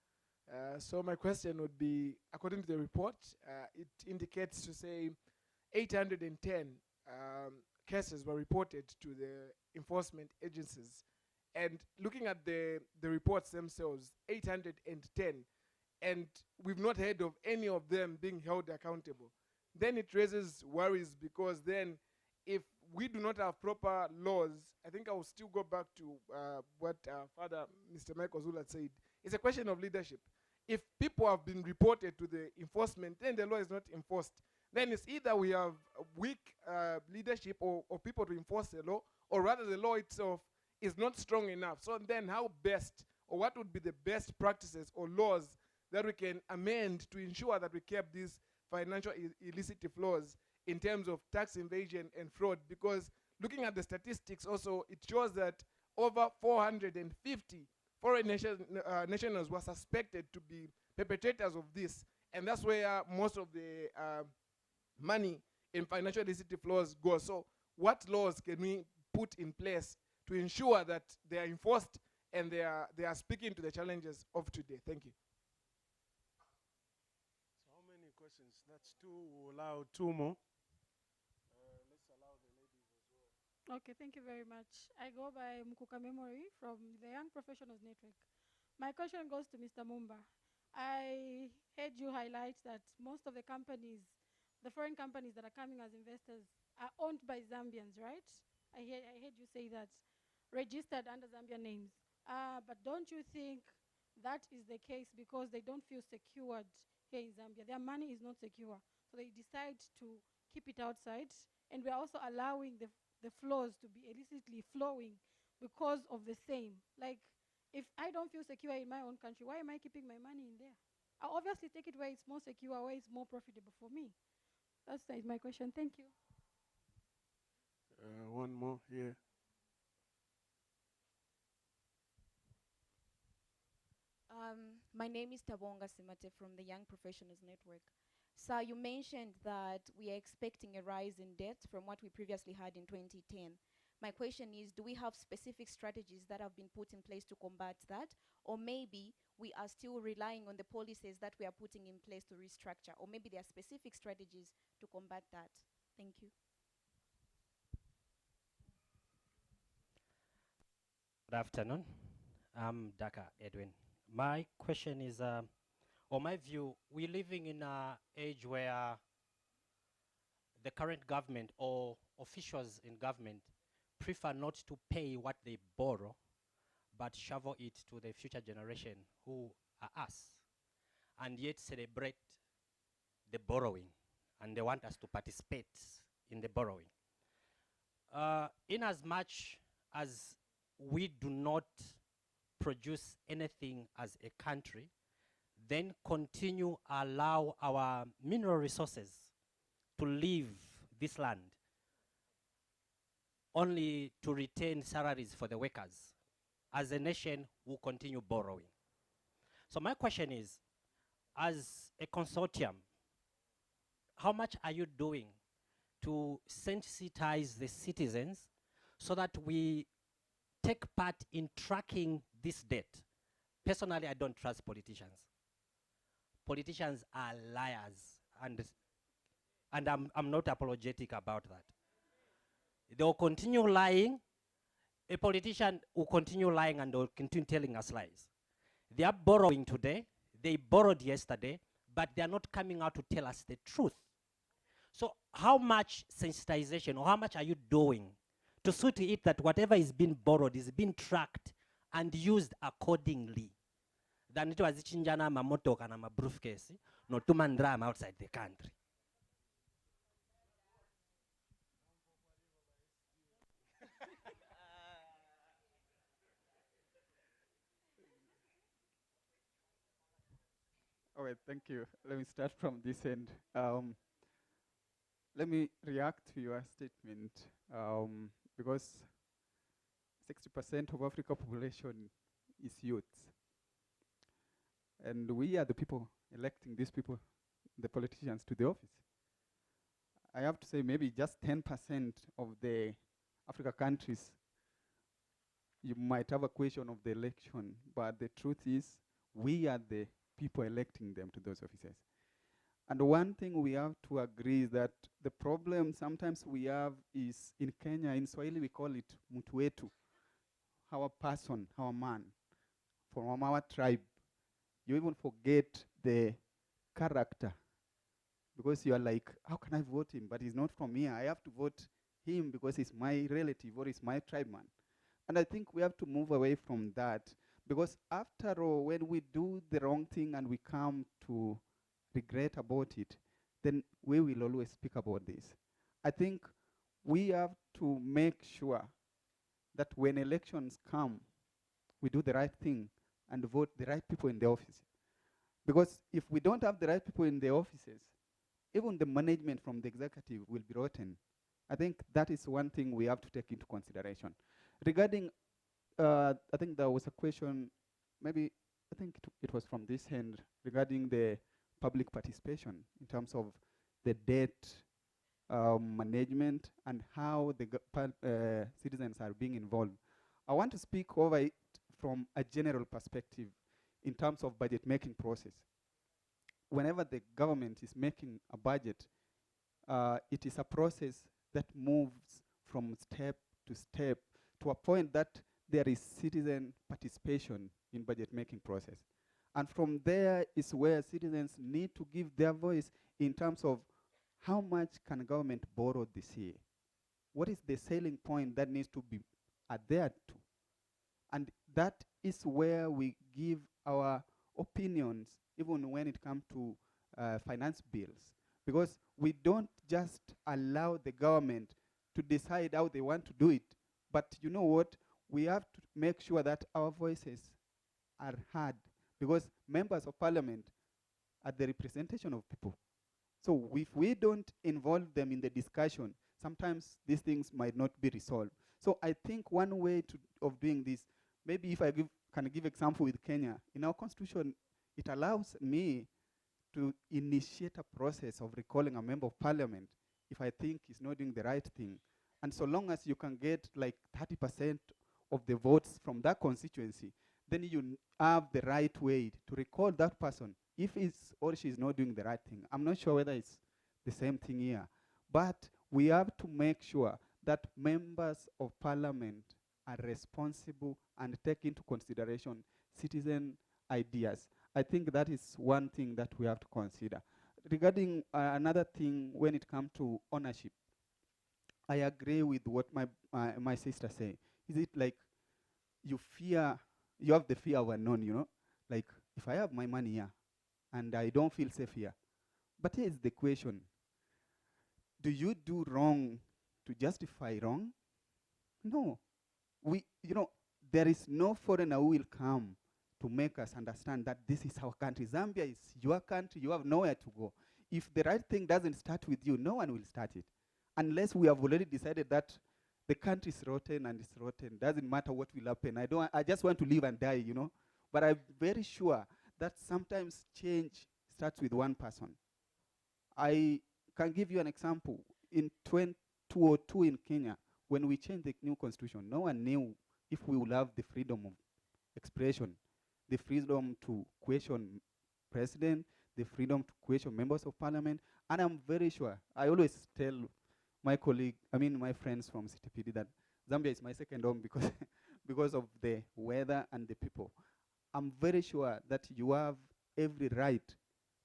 So my question would be, according to the report, it indicates to say 810 cases were reported to the enforcement agencies. And looking at the reports themselves, 810 and we've not heard of any of them being held accountable, then it raises worries, because then if we do not have proper laws, I think I will still go back to what Father Mr. Michael Zula said. It's a question of leadership. If people have been reported to the enforcement, then the law is not enforced. Then it's either we have weak leadership or people to enforce the law, or rather the law itself is not strong enough. So then how best, or what would be the best practices or laws that we can amend to ensure that we kept these financial illicit flows in terms of tax evasion and fraud? Because looking at the statistics also, it shows that over 450 foreign nationals were suspected to be perpetrators of this. And that's where most of the money in financial illicit flows goes. So what laws can we put in place to ensure that they are enforced and they are speaking to the challenges of today? Thank you.
So how many questions? That's two. We'll allow two more. Let's allow the ladies as well.
Okay, thank you very much. I go by Mkuka Memory from the Young Professionals Network. My question goes to Mr. Mumba. I heard you highlight that most of the companies, the foreign companies that are coming as investors, are owned by Zambians, right? I heard you say that, registered under Zambian names. But don't you think that is the case because they don't feel secured here in Zambia? Their money is not secure, so they decide to keep it outside. And we're also allowing the flows to be illicitly flowing because of the same. Like, if I don't feel secure in my own country, why am I keeping my money in there? I'll obviously take it where it's more secure, where it's more profitable for me. That's my question. Thank you.
One more here.
My name is Tabonga Simate from the Young Professionals Network. Sir, you mentioned that we are expecting a rise in debt from what we previously had in 2010. My question is, do we have specific strategies that have been put in place to combat that? Or maybe we are still relying on the policies that we are putting in place to restructure? Or maybe there are specific strategies to combat that? Thank you.
Good afternoon. I'm Daka Edwin. My question is, or my view, we're living in an age where the current government or officials in government prefer not to pay what they borrow, but shovel it to the future generation who are us, and yet celebrate the borrowing, and they want us to participate in the borrowing. In as much as we do not produce anything as a country, then continue allow our mineral resources to leave this land only to retain salaries for the workers. As a nation, we'll continue borrowing. So my question is, as a consortium, how much are you doing to sensitize the citizens so that we take part in tracking this debt? Personally, I don't trust politicians. Politicians are liars, and I'm not apologetic about that. They'll continue lying. A politician will continue lying and they'll continue telling us lies. They are borrowing today, they borrowed yesterday, but they are not coming out to tell us the truth. So how much sensitization, or how much are you doing to see to it that whatever is being borrowed is being tracked and used accordingly? Than it was chinjana mamotoka na briefcase, no tumandram outside the country.
All right, thank you. Let me start from this end. Let me react to your statement because 60% of Africa population is youth. And we are the people electing these people, the politicians, to the office. I have to say maybe just 10% of the Africa countries, you might have a question of the election, but the truth is we are the people electing them to those offices. And one thing we have to agree is that the problem sometimes we have is in Kenya, in Swahili we call it mtu wetu, our person, our man, from our tribe. You even forget the character, because you are like, how can I vote him? But he's not from here. I have to vote him because he's my relative or he's my tribe man. And I think we have to move away from that, because after all, when we do the wrong thing and we come to regret about it, then we will always speak about this. I think we have to make sure that when elections come, we do the right thing and vote the right people in the office. Because if we don't have the right people in the offices, even the management from the executive will be rotten. I think that is one thing we have to take into consideration. Regarding, I think there was a question, maybe, I think it was from this end, regarding the public participation in terms of the debt management and how the citizens are being involved. I want to speak over it from a general perspective in terms of budget making process. Whenever the government is making a budget, it is a process that moves from step to step to a point that there is citizen participation in budget making process. And from there is where citizens need to give their voice in terms of how much can government borrow this year? What is the selling point that needs to be adhered to? And that is where we give our opinions, even when it comes to finance bills. Because we don't just allow the government to decide how they want to do it, but you know what? We have to make sure that our voices are heard, because members of parliament are the representation of people. So if we don't involve them in the discussion, sometimes these things might not be resolved. So I think one way of doing this, maybe if I can give example with Kenya, in our constitution, it allows me to initiate a process of recalling a member of parliament if I think he's not doing the right thing. And so long as you can get like 30% of the votes from that constituency, then you have the right way to recall that person if he's or she is not doing the right thing. I'm not sure whether it's the same thing here, but we have to make sure that members of parliament are responsible and take into consideration citizen ideas. I think that is one thing that we have to consider. Regarding another thing, when it comes to ownership, I agree with what my sister said. Is it like you have the fear of unknown, you know? Like, if I have my money here and I don't feel safe here, but here's the question. Do you do wrong to justify wrong? No. There is no foreigner who will come to make us understand that this is our country. Zambia is your country. You have nowhere to go. If the right thing doesn't start with you, no one will start it. Unless we have already decided that the country is rotten and it's rotten. Doesn't matter what will happen. I just want to live and die, you know. But I'm very sure that sometimes change starts with one person. I can give you an example. In 2002 in Kenya, when we changed the new constitution, no one knew if we will have the freedom of expression, the freedom to question president, the freedom to question members of parliament. And I'm very sure, I always tell my friends from CTPD that Zambia is my second home because of the weather and the people. I'm very sure that you have every right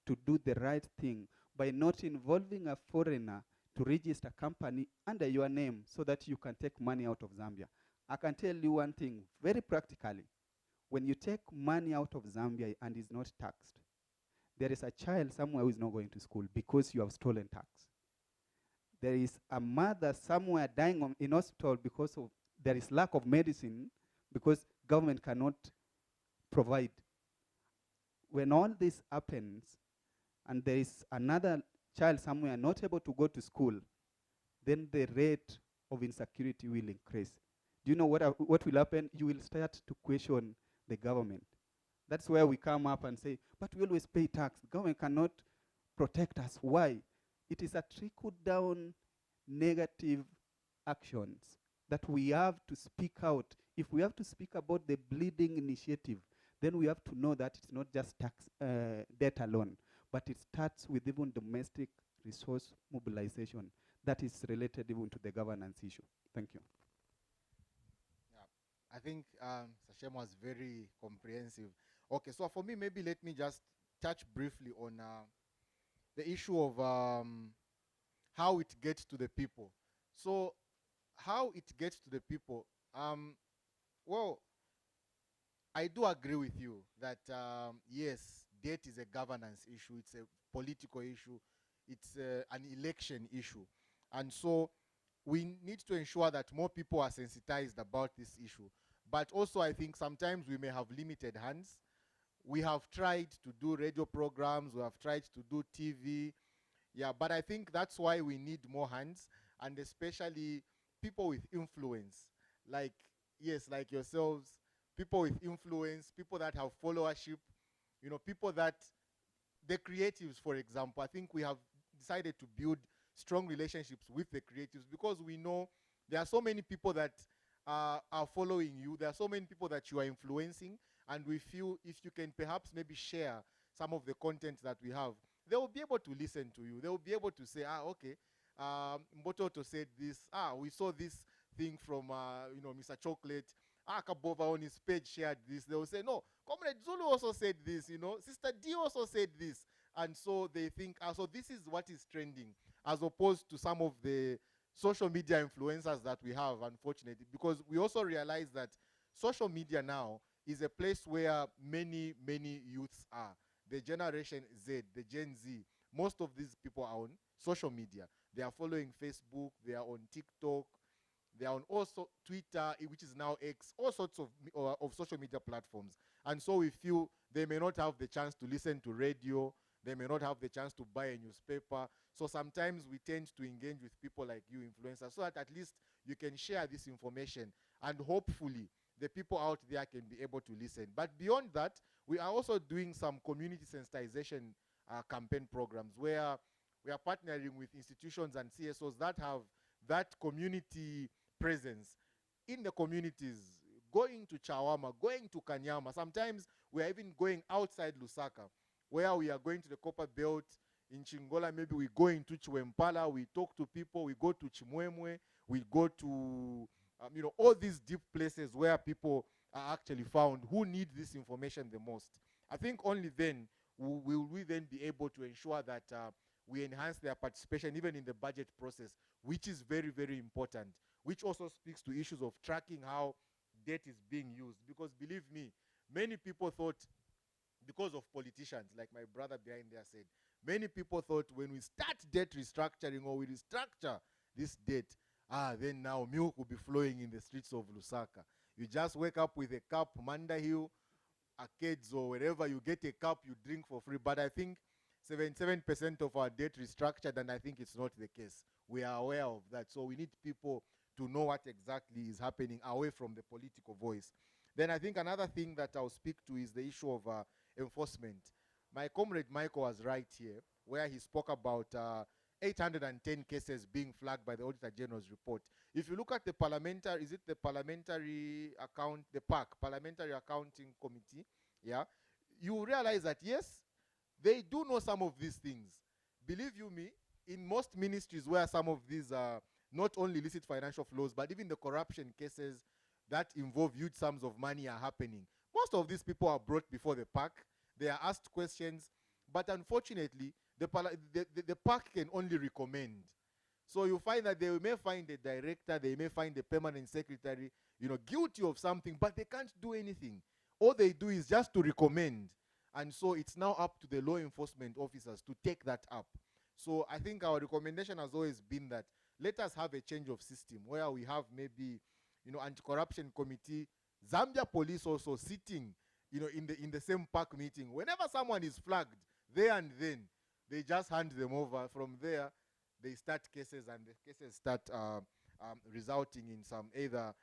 to do the right thing by not involving a foreigner to register a company under your name so that you can take money out of Zambia. I can tell you one thing very practically. When you take money out of Zambia and is not taxed, there is a child somewhere who is not going to school because you have stolen tax. There is a mother somewhere dying in hospital because there is lack of medicine because government cannot provide. When all this happens and there is another child somewhere not able to go to school, then the rate of insecurity will increase. Do you know what will happen? You will start to question the government. That's where we come up and say, but we always pay tax. The government cannot protect us. Why? It is a trickle-down negative actions that we have to speak out. If we have to speak about the bleeding initiative, then we have to know that it's not just tax debt alone, but it starts with even domestic resource mobilization that is related even to the governance issue. Thank you.
I think Sachem was very comprehensive. Okay, so for me, maybe let me just touch briefly on the issue of how it gets to the people. So how it gets to the people, well, I do agree with you that yes, debt is a governance issue, it's a political issue, it's an election issue. And so we need to ensure that more people are sensitized about this issue. But also I think sometimes we may have limited hands. We have tried to do radio programs, we have tried to do TV, yeah, but I think that's why we need more hands, and especially people with influence, like, yes, like yourselves, people with influence, people that have followership, you know, people that, the creatives, for example. I think we have decided to build strong relationships with the creatives because we know there are so many people that are following you. There are so many people that you are influencing, and we feel if you can perhaps maybe share some of the content that we have, they will be able to listen to you. They will be able to say, okay, Mbototo said this. We saw this thing from, Mr. Chocolate. Kabova on his page shared this. They will say, no, Comrade Zulu also said this, Sister D also said this. And so they think, so this is what is trending, as opposed to some of the social media influencers that we have, unfortunately, because we also realize that social media now is a place where many youths are. The Generation Z, the Gen Z, most of these people are on social media. They are following Facebook, they are on TikTok, they are on also Twitter, which is now X, all sorts of social media platforms. And so we feel they may not have the chance to listen to radio, they may not have the chance to buy a newspaper. So sometimes we tend to engage with people like you, influencers, so that at least you can share this information, and hopefully the people out there can be able to listen. But beyond that, we are also doing some community sensitization campaign programs where we are partnering with institutions and CSOs that have that community presence in the communities, going to Chawama, going to Kanyama. Sometimes we are even going outside Lusaka, where we are going to the Copper Belt. In Chingola, maybe we go into Chiwempala, we talk to people, we go to Chimwemwe, we go to all these deep places where people are actually found who need this information the most. I think only then will we then be able to ensure that we enhance their participation even in the budget process, which is very important, which also speaks to issues of tracking how debt is being used. Because believe me, many people thought, because of politicians, like my brother behind there said, many people thought when we start debt restructuring or we restructure this debt, then now milk will be flowing in the streets of Lusaka. You just wake up with a cup, Manda Hill, arcades or wherever, you get a cup, you drink for free. But I think 77% of our debt restructured, and I think it's not the case. We are aware of that. So we need people to know what exactly is happening away from the political voice. Then I think another thing that I'll speak to is the issue of enforcement. My comrade Michael was right here, where he spoke about 810 cases being flagged by the Auditor General's report. If you look at the parliamentary, is it the parliamentary account, the PAC, Parliamentary Accounting Committee, yeah, you realize that yes, they do know some of these things. Believe you me, in most ministries where some of these are not only illicit financial flows, but even the corruption cases that involve huge sums of money are happening. Most of these people are brought before the PAC. They are asked questions, but unfortunately, the PAC can only recommend. So you find that they may find a director, they may find a permanent secretary, guilty of something, but they can't do anything. All they do is just to recommend. And so it's now up to the law enforcement officers to take that up. So I think our recommendation has always been that let us have a change of system where we have maybe, anti-corruption committee, Zambia police also sitting, in the same PAC meeting. Whenever someone is flagged, there and then, they just hand them over. From there, they start cases, and the cases start resulting in some either,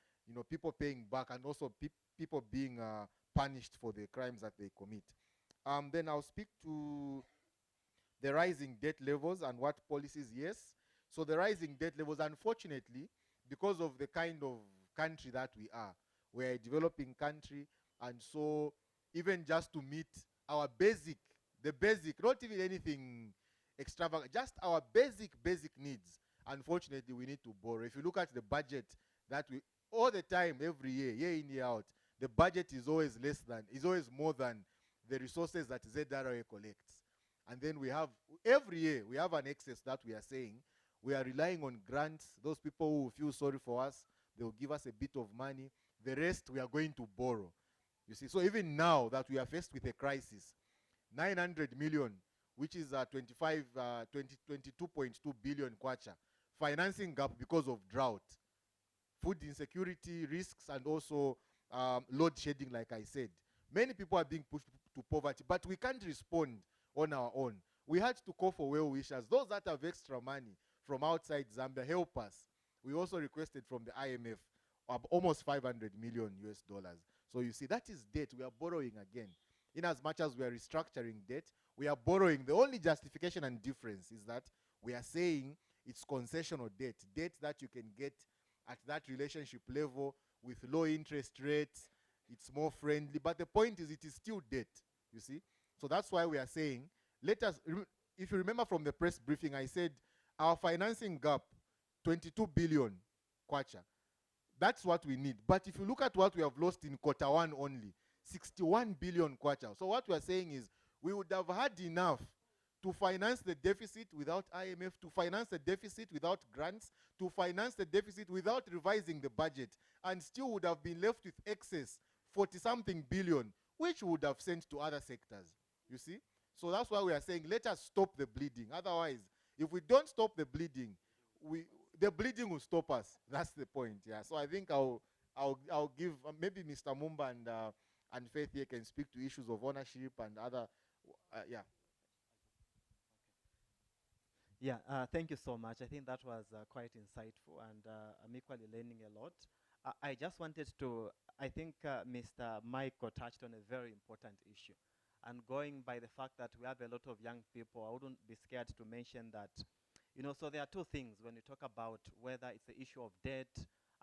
people paying back, and also people being punished for the crimes that they commit. Then I'll speak to the rising debt levels and what policies, yes. So the rising debt levels, unfortunately, because of the kind of country that we are, we're a developing country, and so even just to meet our the basic, not even anything extravagant, just our basic needs, unfortunately, we need to borrow. If you look at the budget that we, all the time, every year in, year out, the budget is always more than the resources that ZRA collects. And then we have, every year, we have an excess that we are saying. We are relying on grants. Those people who feel sorry for us, they will give us a bit of money. The rest, we are going to borrow. You see, so even now that we are faced with a crisis, 900 million, which is 22.2 billion kwacha, financing gap because of drought, food insecurity risks, and also load shedding, like I said. Many people are being pushed to poverty, but we can't respond on our own. We had to call for well-wishers. Those that have extra money from outside Zambia, help us. We also requested from the IMF almost 500 million US dollars. So you see, that is debt. We are borrowing again. In as much as we are restructuring debt, we are borrowing. The only justification and difference is that we are saying it's concessional debt, debt that you can get at that relationship level with low interest rates. It's more friendly. But the point is, it is still debt, you see. So that's why we are saying, let us, if you remember from the press briefing, I said our financing gap, 22 billion kwacha. That's what we need. But if you look at what we have lost in Q1 only, 61 billion kwacha. So what we are saying is, we would have had enough to finance the deficit without IMF, to finance the deficit without grants, to finance the deficit without revising the budget, and still would have been left with excess 40-something billion, which would have sent to other sectors, you see? So that's why we are saying, let us stop the bleeding. Otherwise, if we don't stop the bleeding, the bleeding will stop us. That's the point, yeah. So I think I'll give, maybe Mr. Mumba and Faith here can speak to issues of ownership and other, yeah.
Yeah, thank you so much. I think that was quite insightful, and I'm equally learning a lot. I just wanted to, I think Mr. Michael touched on a very important issue. And going by the fact that we have a lot of young people, I wouldn't be scared to mention that, you know, so there are two things when you talk about whether it's the issue of debt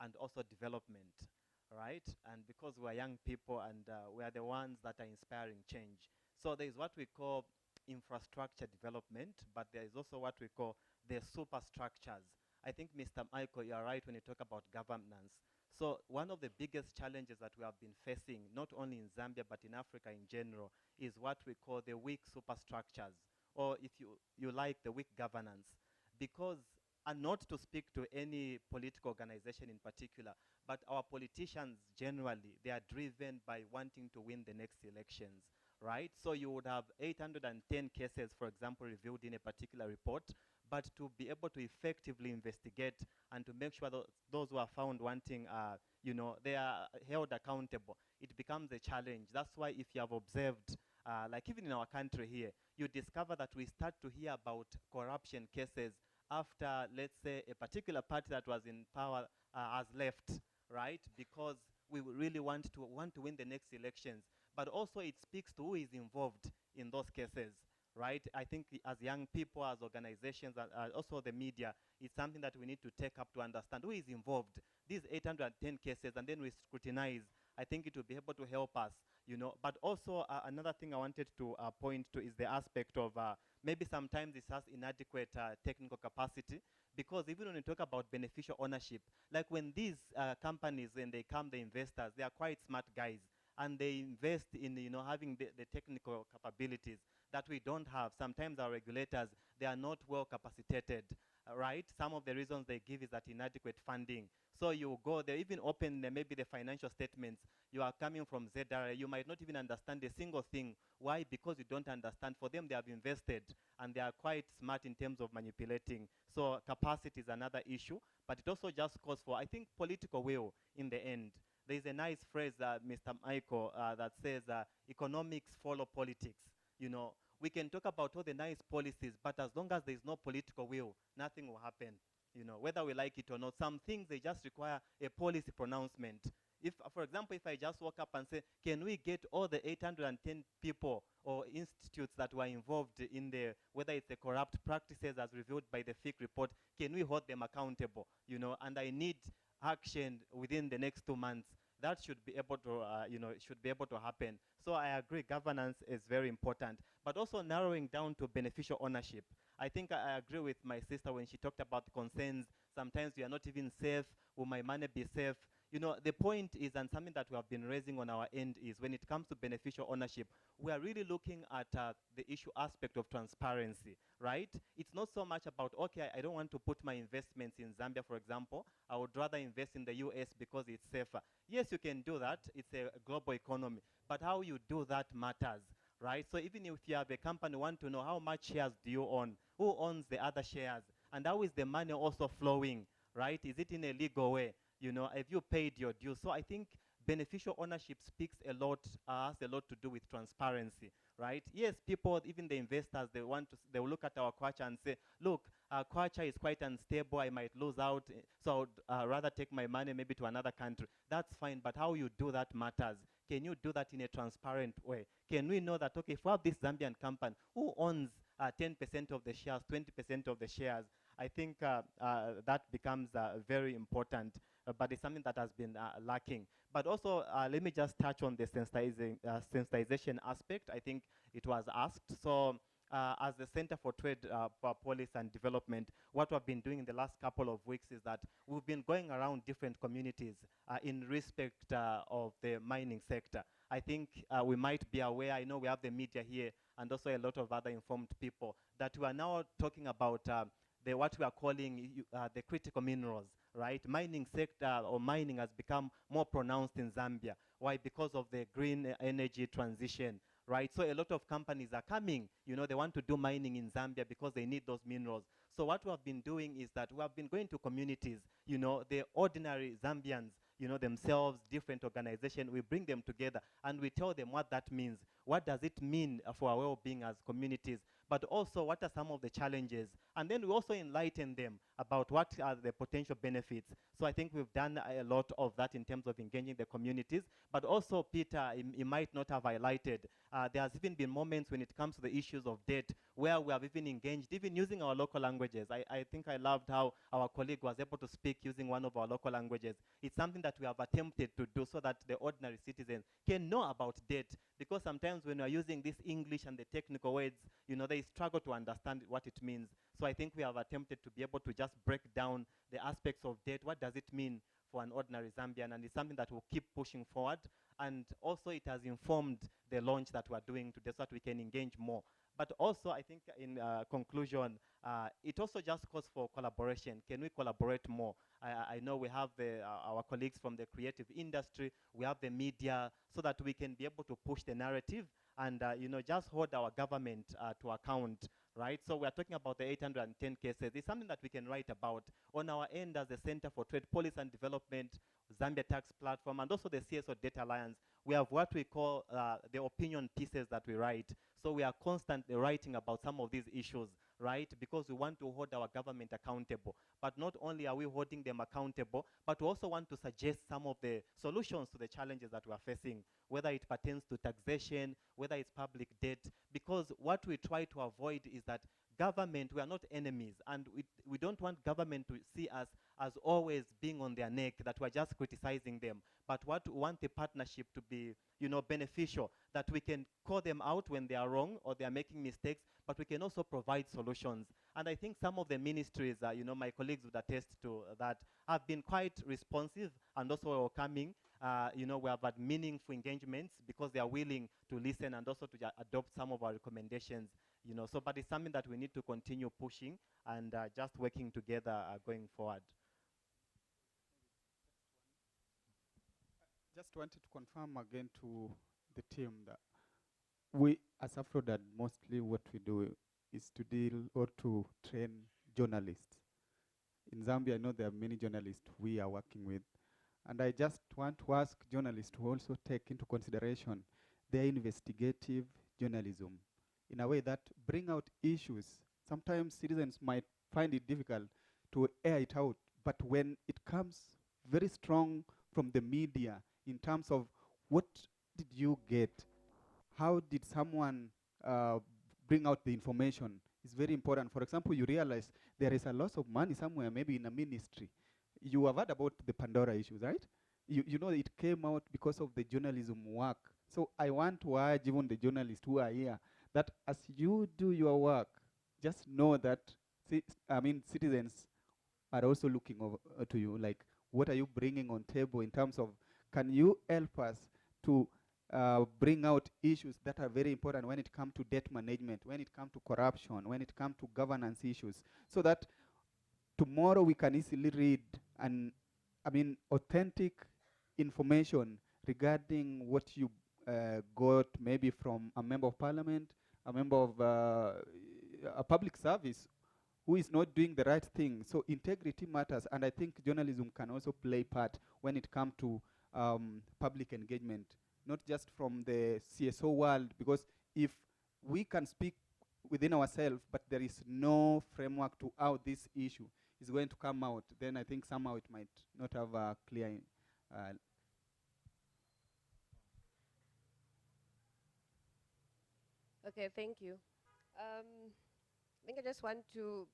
and also development, right? And because we are young people and we are the ones that are inspiring change. So there is what we call infrastructure development, but there is also what we call the superstructures. I think, Mr. Michael, you are right when you talk about governance. So one of the biggest challenges that we have been facing, not only in Zambia, but in Africa in general, is what we call the weak superstructures, or if you like, the weak governance. Because, and not to speak to any political organization in particular, but our politicians generally, they are driven by wanting to win the next elections, right? So you would have 810 cases, for example, revealed in a particular report, but to be able to effectively investigate and to make sure that those who are found wanting, you know, they are held accountable, it becomes a challenge. That's why if you have observed, like even in our country here, you discover that we start to hear about corruption cases after, let's say, a particular party that was in power has left, right? Because we really want to win the next elections. But also it speaks to who is involved in those cases, right? I think as young people, as organizations, also the media, it's something that we need to take up to understand who is involved. These 810 cases, and then we scrutinize. I think it will be able to help us, you know. But also another thing I wanted to point to is the aspect of maybe sometimes it has inadequate technical capacity, because even when you talk about beneficial ownership, like when these companies, when they come, the investors, they are quite smart guys, and they invest in, you know, having the technical capabilities that we don't have. Sometimes our regulators, they are not well capacitated, right? Some of the reasons they give is that inadequate funding. So you go, they even open maybe the financial statements. You are coming from ZRA, you might not even understand a single thing. Why? Because you don't understand. For them, they have invested, and they are quite smart in terms of manipulating. So capacity is another issue, but it also just calls for, I think, political will in the end. There's a nice phrase, Mr. Michael, that says, economics follow politics. You know, we can talk about all the nice policies, but as long as there's no political will, nothing will happen. You know, whether we like it or not, some things, they just require a policy pronouncement. If, for example, if I just walk up and say, can we get all the 810 people or institutes that were involved in the, whether it's the corrupt practices as revealed by the FIC report, can we hold them accountable? You know, and I need action within the next 2 months. That should be able to, you know, should be able to happen. So I agree, governance is very important, but also narrowing down to beneficial ownership. I think I agree with my sister when she talked about concerns. Sometimes we are not even safe. Will my money be safe? You know, the point is, and something that we have been raising on our end is, when it comes to beneficial ownership, we are really looking at the issue aspect of transparency, right? It's not so much about, okay, I don't want to put my investments in Zambia, for example. I would rather invest in the US because it's safer. Yes, you can do that. It's a global economy. But how you do that matters, right? So even if you have a company, want to know how much shares do you own, who owns the other shares, and how is the money also flowing, right? Is it in a legal way? You know, have you paid your dues? So I think beneficial ownership speaks a lot, has a lot to do with transparency, right? Yes, people, even the investors, they will look at our kwacha and say, look, kwacha is quite unstable, I might lose out, so I would rather take my money maybe to another country. That's fine, but how you do that matters. Can you do that in a transparent way? Can we know that, okay, if we have this Zambian company, who owns 10% of the shares, 20% of the shares? I think that becomes very important, but it's something that has been lacking. But also, let me just touch on the sensitization aspect. I think it was asked. So as the Center for Trade Policy and Development, what we've been doing in the last couple of weeks is that we've been going around different communities in respect of the mining sector. I think we might be aware, I know we have the media here and also a lot of other informed people, that we are now talking about what we are calling the critical minerals, right? Mining sector or mining has become more pronounced in Zambia. Why? Because of the green energy transition, right? So a lot of companies are coming, you know, they want to do mining in Zambia because they need those minerals. So what we have been doing is that we have been going to communities, you know, the ordinary Zambians, you know, themselves, different organizations, we bring them together and we tell them what that means. What does it mean for our well-being as communities? But also, what are some of the challenges? And then we also enlighten them about what are the potential benefits. So I think we've done a lot of that in terms of engaging the communities. But also, Peter, you might not have highlighted, there has even been moments when it comes to the issues of debt where we have even engaged, even using our local languages. I think I loved how our colleague was able to speak using one of our local languages. It's something that we have attempted to do so that the ordinary citizens can know about debt, because sometimes when we're using this English and the technical words, you know, they struggle to understand what it means. So I think we have attempted to be able to just break down the aspects of debt. What does it mean for an ordinary Zambian? And it's something that we'll keep pushing forward. And also it has informed the launch that we're doing today so that we can engage more. But also, I think in conclusion, it also just calls for collaboration. Can we collaborate more? I know we have our colleagues from the creative industry, we have the media, so that we can be able to push the narrative and you know, just hold our government to account, right? So we're talking about the 810 cases. It's something that we can write about on our end as the Center for Trade Policy and Development, Zambia Tax Platform, and also the CSO Data Alliance. We have what we call the opinion pieces that we write. So we are constantly writing about some of these issues, right? Because we want to hold our government accountable. But not only are we holding them accountable, but we also want to suggest some of the solutions to the challenges that we are facing, whether it pertains to taxation, whether it's public debt, because what we try to avoid is that government, we are not enemies, and we don't want government to see us as always being on their neck, that we're just criticizing them. But what we want the partnership to be, you know, beneficial, that we can call them out when they are wrong or they are making mistakes, but we can also provide solutions. And I think some of the ministries, you know, my colleagues would attest to that, have been quite responsive and also welcoming. You know, we have had meaningful engagements because they are willing to listen and also to adopt some of our recommendations. You know, so but it's something that we need to continue pushing and just working together going forward.
Just wanted to confirm again to the team that we, as AfroDad, mostly what we do is to deal or to train journalists. In Zambia, I know there are many journalists we are working with. And I just want to ask journalists to also take into consideration their investigative journalism in a way that bring out issues. Sometimes citizens might find it difficult to air it out, but when it comes very strong from the media in terms of what did you get, how did someone bring out the information, is very important. For example, you realize there is a loss of money somewhere, maybe in a ministry. You have heard about the Pandora issues, right? You know it came out because of the journalism work. So I want to urge even the journalists who are here that as you do your work, just know that citizens are also looking over to you. Like, what are you bringing on table in terms of, can you help us to bring out issues that are very important when it comes to debt management, when it comes to corruption, when it comes to governance issues, so that tomorrow we can easily read authentic information regarding what you got maybe from a member of parliament, a member of a public service who is not doing the right thing. So integrity matters, and I think journalism can also play part when it comes to public engagement, not just from the CSO world, because if we can speak within ourselves, but there is no framework to how this issue is going to come out, then I think somehow it might not have a clear.
Okay, thank you. I think I just want to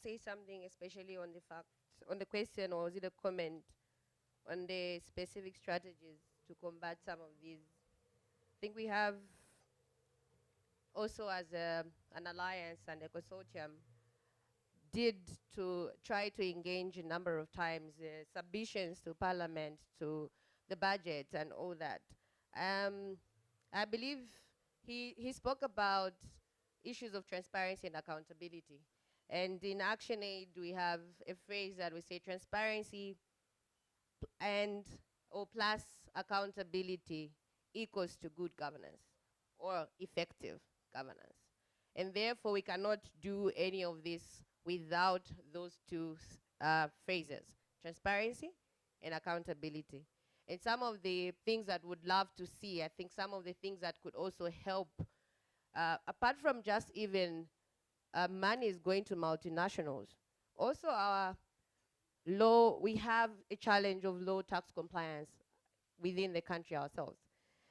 say something, especially on the fact, on the question, or is it a comment on the specific strategies to combat some of these. I think we have also, as an alliance and a consortium, did to try to engage a number of times submissions to Parliament, to the budget and all that. I believe he spoke about issues of transparency and accountability. And in ActionAid, we have a phrase that we say transparency and or plus accountability equals to good governance or effective governance. And therefore, we cannot do any of this without those two phrases, transparency and accountability. And some of the things that would love to see, I think some of the things that could also help, apart from just even money is going to multinationals, also our we have a challenge of low tax compliance within the country ourselves.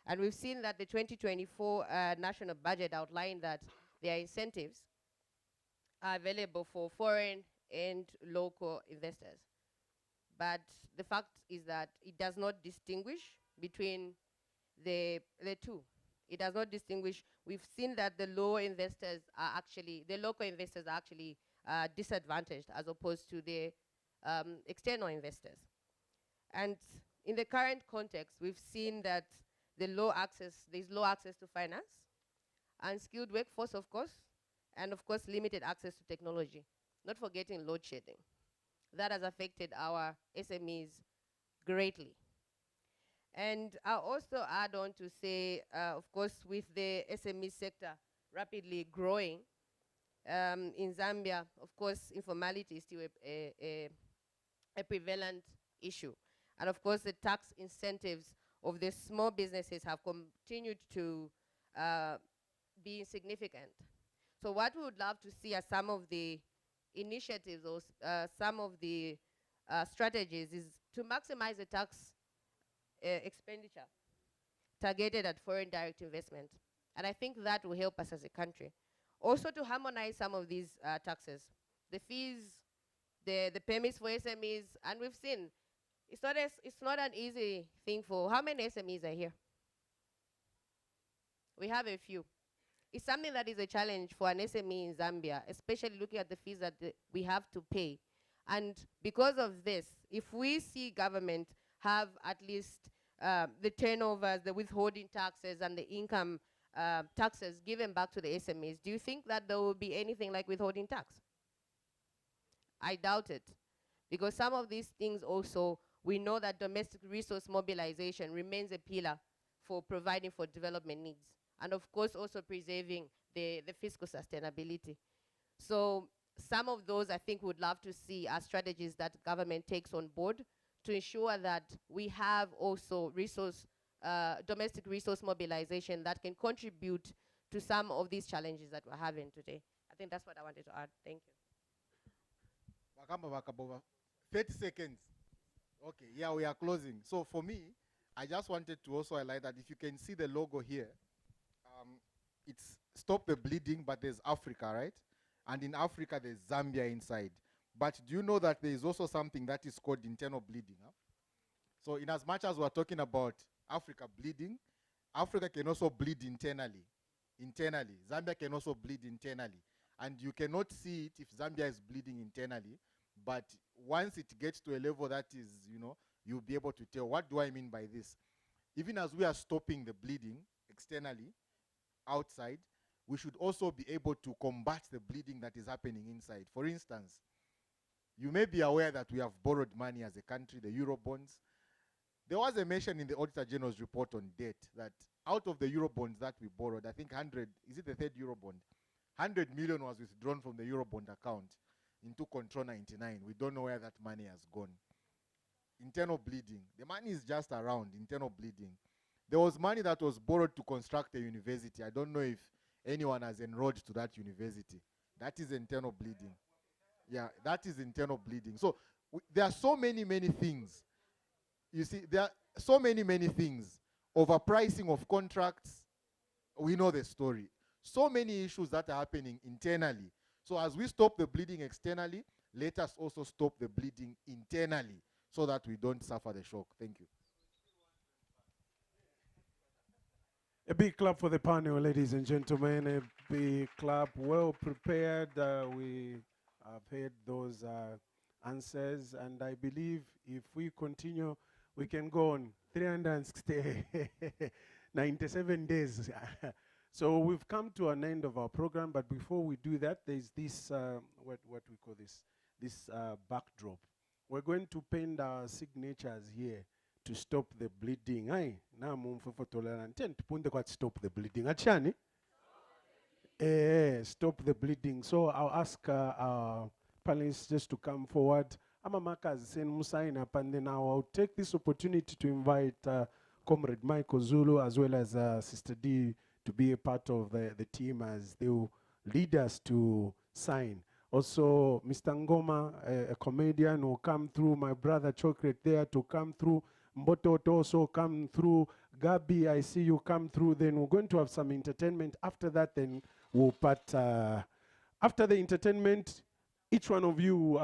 And we've seen that the 2024 national budget outlined that there are incentives are available for foreign and local investors. But the fact is that it does not distinguish between the two. It does not distinguish. We've seen that the local investors are actually disadvantaged as opposed to the external investors. And in the current context, we've seen that there's low access to finance, unskilled workforce, of course, and of course, limited access to technology, not forgetting load shedding. That has affected our SMEs greatly. And I'll also add on to say, of course, with the SME sector rapidly growing, in Zambia, of course, informality is still a prevalent issue. And of course, the tax incentives of the small businesses have continued to be insignificant. So what we would love to see are some of the initiatives or some of the strategies is to maximize the tax expenditure targeted at foreign direct investment. And I think that will help us as a country. Also to harmonize some of these taxes, the fees, the permits for SMEs, and we've seen it's not an easy thing for, how many SMEs are here? We have a few. It's something that is a challenge for an SME in Zambia, especially looking at the fees that we have to pay. And because of this, if we see government have at least the turnovers, the withholding taxes, and the income taxes given back to the SMEs, do you think that there will be anything like withholding tax? I doubt it. Because some of these things also, we know that domestic resource mobilization remains a pillar for providing for development needs. And of course, also preserving the fiscal sustainability. So some of those I think would love to see as strategies that government takes on board to ensure that we have also domestic resource mobilization that can contribute to some of these challenges that we're having today. I think that's what I wanted to add. Thank you.
30 seconds. Okay, yeah, we are closing. So for me, I just wanted to also highlight that if you can see the logo here, it's Stop the Bleeding, but there's Africa, right? And in Africa, there's Zambia inside. But do you know that there is also something that is called internal bleeding? Huh? So in as much as we're talking about Africa bleeding, Africa can also bleed internally. Zambia can also bleed internally. And you cannot see it if Zambia is bleeding internally, but once it gets to a level that is, you'll be able to tell, what do I mean by this? Even as we are stopping the bleeding externally, outside, we should also be able to combat the bleeding that is happening inside. For instance, you may be aware that we have borrowed money as a country, the Eurobonds. There was a mention in the Auditor General's report on debt that out of the Eurobonds that we borrowed, I think 100, is it the third Eurobond? 100 million was withdrawn from the Eurobond account into Control 99. We don't know where that money has gone. Internal bleeding. The money is just around, internal bleeding. There was money that was borrowed to construct a university. I don't know if anyone has enrolled to that university. That is internal bleeding. Yeah, that is internal bleeding. So there are so many things. You see, there are so many things. Overpricing of contracts. We know the story. So many issues that are happening internally. So as we stop the bleeding externally, let us also stop the bleeding internally so that we don't suffer the shock. Thank you.
A big clap for the panel, ladies and gentlemen. A big clap, well prepared. We have heard those answers, and I believe if we continue, we can go on 397 days. So we've come to an end of our program, but before we do that, there's this, what we call this backdrop. We're going to paint our signatures here to stop the bleeding. Aye, na mumfo tolerant. Punde kwa stop the bleeding. Achani? Stop the bleeding. So I'll ask our panelists just to come forward. Amamakas sen musaina pande now. I'll take this opportunity to invite Comrade Michael Zulu as well as Sister D to be a part of the team as they will lead us to sign. Also, Mr. Ngoma, a comedian, will come through. My brother Chocolate there to come through. Mboto to also come through. Gabi, I see you come through. Then we're going to have some entertainment. After that, then we'll part. After the entertainment, each one of you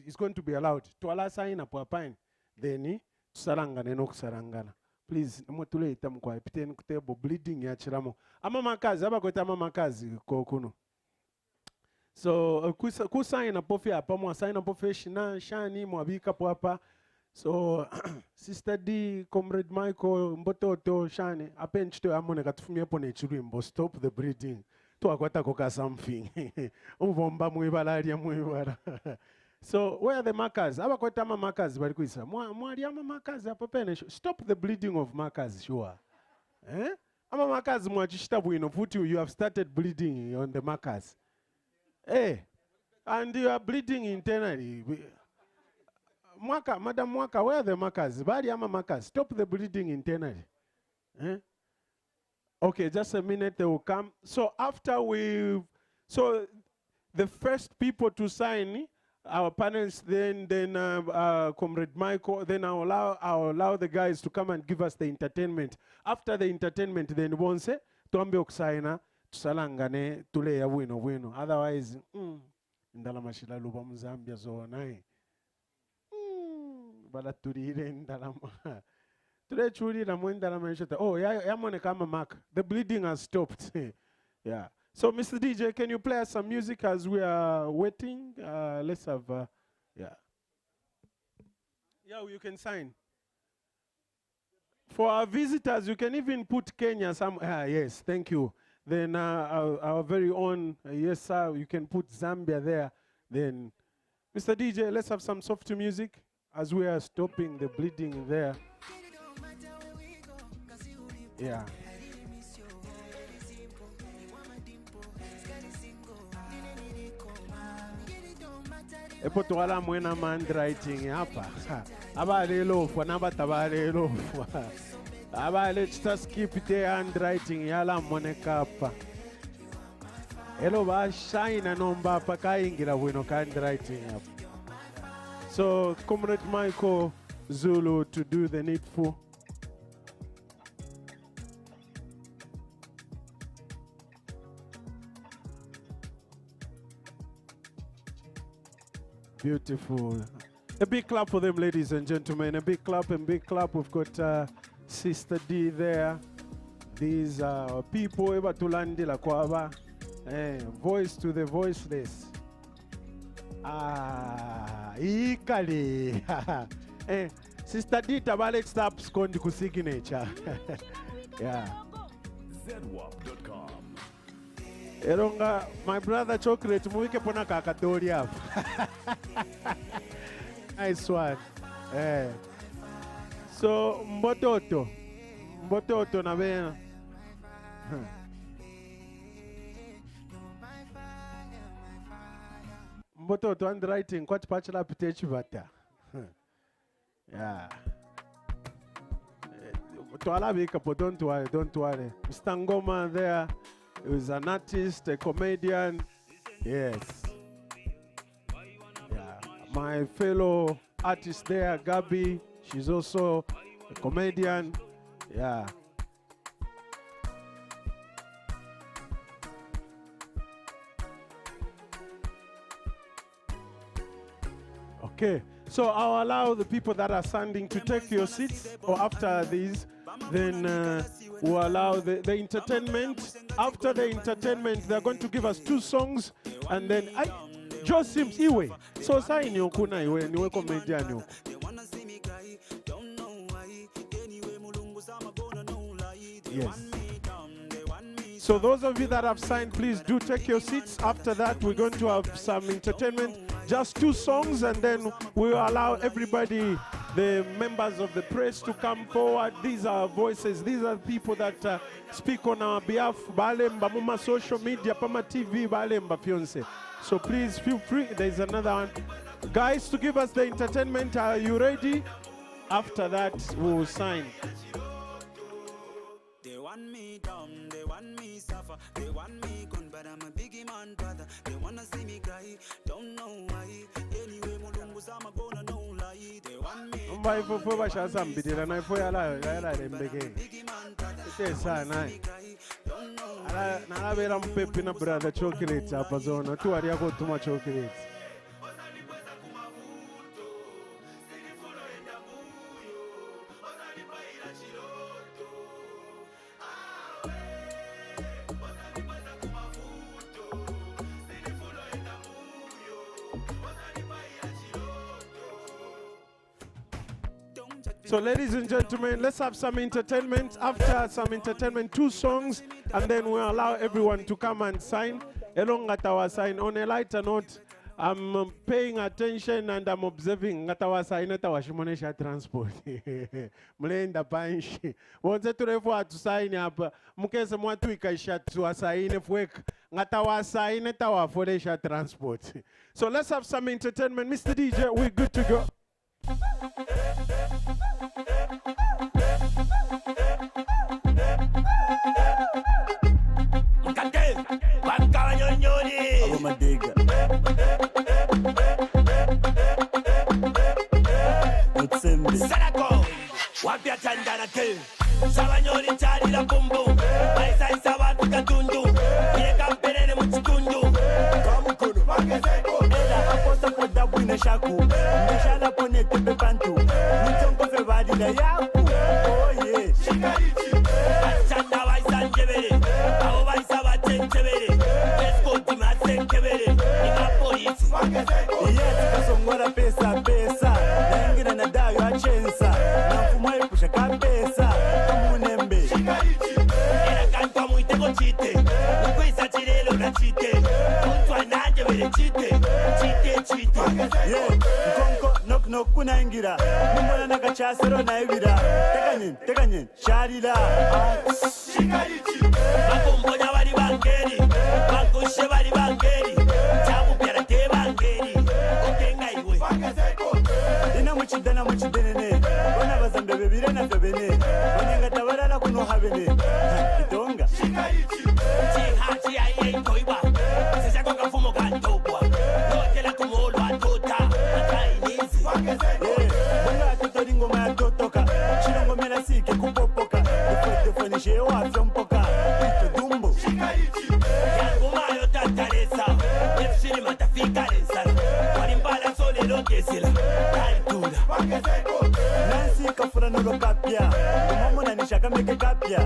is going to be allowed to allow sign up a pine. Then, sarangana no sarangana. Please, namotule itamukwa epiteni kutebo bleeding ya chiramo. Ama makazi, abakweta ama makazi kokuno. So, ku sign up ofia apa mwa sign up ofia shani mwabika po hapa. So, Sister D, Comrade Michael, Mbototo, Shani, apenchito amone katufumia po nechurimbo, stop the bleeding. To akwata koka something. Umvomba muibalaria muibara. So, where are the markers? Abakweta ama markers barikuisa. Mwari ama markers apapene. Stop the bleeding of markers, sure. Eh? Ama markers mwachishita buino. You have started bleeding on the markers. Eh? And you are bleeding internally. Madam Mwaka, where are the markers? Bari ama markers. Stop the bleeding internally. Eh? Okay, just a minute, they will come. So after the first people to sign, our panelists, then Comrade Michael, then I'll allow the guys to come and give us the entertainment. After the entertainment, then once tuambe okusaina tusalangane tule ya wino. Otherwise, ndala mashila luba mu Zambia zonaye. Bala turire ndalama. Today chulira mu ndalama yeshota. Oh, yamone kama mark. The bleeding has stopped. Yeah. So, Mr. DJ, can you play us some music as we are waiting? Let's have, yeah. Yeah, you can sign. For our visitors, you can even put Kenya some. Yes, thank you. Then our very own, yes, sir, you can put Zambia there. Then, Mr. DJ, let's have some soft music as we are stopping the bleeding there. Yeah. Epo tuwala mwena handwriting hapa. Abale lofu, nabatabale lofu. Abale chita skip the handwriting yala moneka hapa. Elo ba shine nomba paka ingira wino handwriting hapa. So, Comrade Michael Zulu to do the needful. Beautiful. A big clap for them, ladies and gentlemen. A big clap and big clap. We've got Sister D there. These people ever to land la kwaba. Voice to the voiceless. Ikali. Sister Dita, let's stop scondi ku signature. Yeah.
ZWAP.com.
Eronga, my brother chocolate, muwike pona kakadori hapo. Nice one. So, mbototo na bena. Mbototo handwriting, kwati pachela pitechi vata. Yeah. Don't worry. Mr. Ngoma there, he was an artist, a comedian. Yes. Yeah. My fellow artist there, Gabi, she's also a comedian. Yeah. Okay. So I'll allow the people that are standing to take your seats, or after these, then we'll allow the entertainment. After the entertainment, they're going to give us 2 songs, and then just seems iwe. So sign you kuna iwe niwe comedian you. Yes. So those of you that have signed, please do take your seats. After that, we're going to have some entertainment. Just 2 songs, and then we'll allow everybody, the members of the press, to come forward. These are voices. These are people that speak on our behalf. Balemba Muma social media, Pama TV, Balemba Fiance. So please feel free. There's another one. Guys, to give us the entertainment, are you ready? After that, we'll sign.
They want me dumb, they want me suffer, they want me gone, but I'm a biggie man, brother. They wanna see me cry, don't know why. Anyway, mulungu I'm gonna know lie. They want me
Mbai fofo basha sambidira na ifo yala lembeke. Ite sana. Na bera mpepi na brother chocolate hapa zona. Tu ari yako tuma chocolate. So ladies and gentlemen, let's have some entertainment. After some entertainment, 2 songs, and then we'll allow everyone to come and sign. Along at our sign, on a lighter note, I'm paying attention and I'm observing at our sign at our Shimonesha transport. Mlenda panshi. Wonze turefu atu sign up. Mukese mwatu ikaisha tuwa sign fwek. Ngatawa sign at our Foresha transport. So let's have some entertainment. Mr. DJ, we're good to go.
Sarako, wapia chandana ke. Sabanyori chari la bumbu. Maisa isawa tukatundu. Yeka mpelele mchikundu. Kamukono, wangezeko. Ela aposa koda bwine shaku. Mbeshala pone tepe bantu. Nichongo febadi na yaku. Oh yeah. Shikarichi. Achanda waisa njebele. Ao waisa wachenjebele. Esko tima senkebele. Ina polisi. Wangezeko. Yes, kasongora pesa pesa. Nengina na dayo achensa. Namfumo epusha kapesa. Kamunembe. Shikarichi. Era kanto muitego chite. Nukwisa chirelo na chite. Kuntwa nanjebele chite. Chite chite. Yeah. Nkonko nok nok kunangira. Mumona nakachasero na evira. Tekanyen, sharira. Shikarichi. Makombonya bali bangeri. Makushe bali bangeri. Chabu pyara te bangeri. Okenga iwe. Ina muchidenene. Wana bazambe bebire na bebene. Wanyenga tabarala kuno habene. Itonga. Shikarichi. Chihachi aye toiba. Sesa konga fumo kantobwa. Notela kumolo atota. Atainizi. Bunga atotori ngoma ya totoka. Chilongo mela sike kupopoka. Defoni sheo afyompoka. Ito dumbo. Shikarichi. Yangu mayo tataresa. Efshiri matafika lesa. Walimbala sole lokesila. Taitula. Nansi kafura nulo kapya. Umamuna nishaka meke kapya.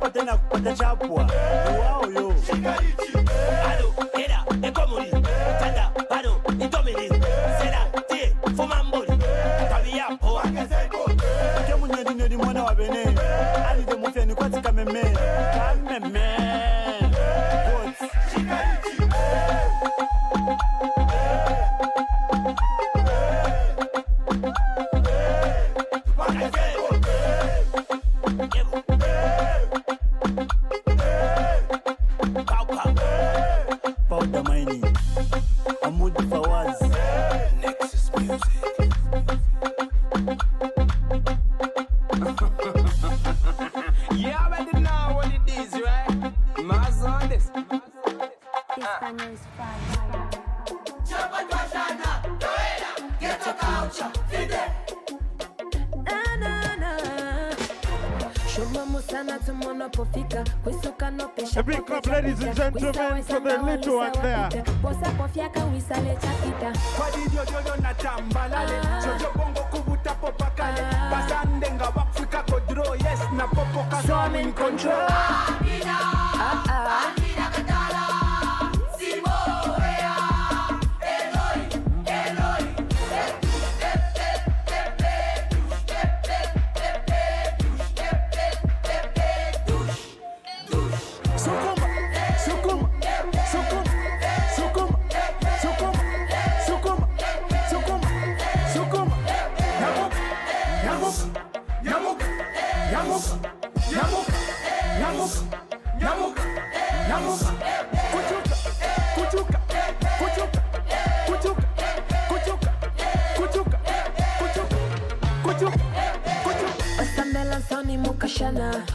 Pata na kupata chapwa. Wow yo. Shikarichi. Alo, era, ekomuri. Tanda, pano, itome. family. Seda, T, Fumambul, Tavia, oh, I can say good. Kemunya di mwana wa bene. Ali de mufia ni kwati kameme. Kameme. What? Shikarichi. Powder mining. Amud Fawaz. Nexus Music. You already know what it is, right? Maz on this.
This banger is fire.
Get your culture, fide.
A big clap, ladies and gentlemen, for the little one there.
So I'm in control.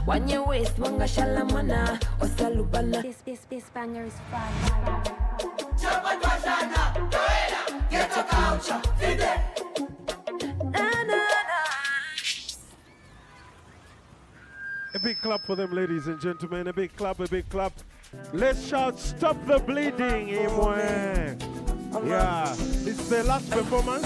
When you waste, wanga shalamana, osalubana. This banger is fire.
Get your culture, fide.
A big clap for them, ladies and gentlemen. A big clap, a big clap. Let's shout, stop the bleeding, Imwe. Yeah, it's the last performance.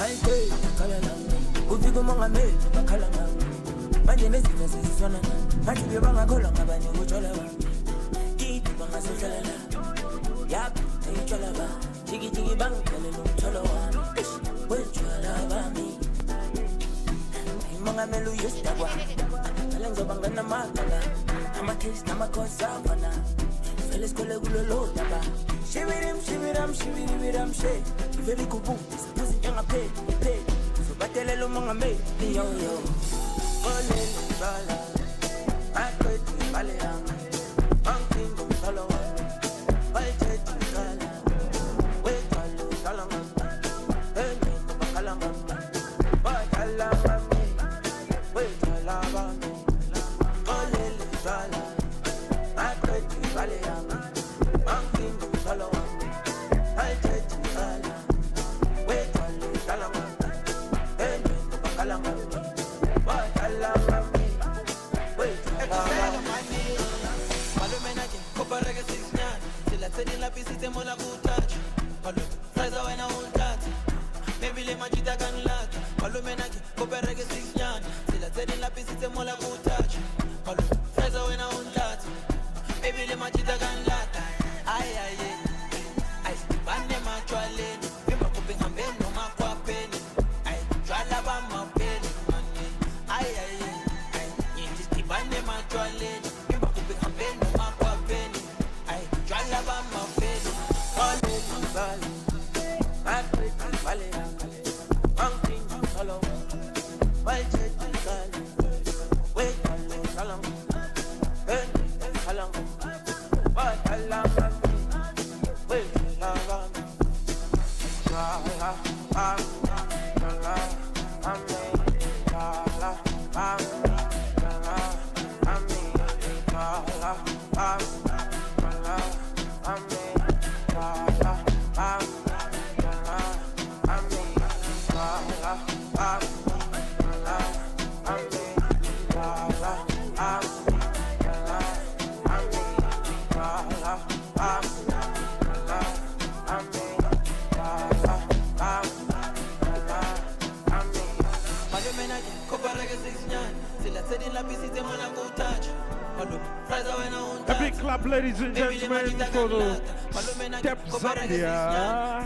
clap, ladies and gentlemen, for the Step Zambia.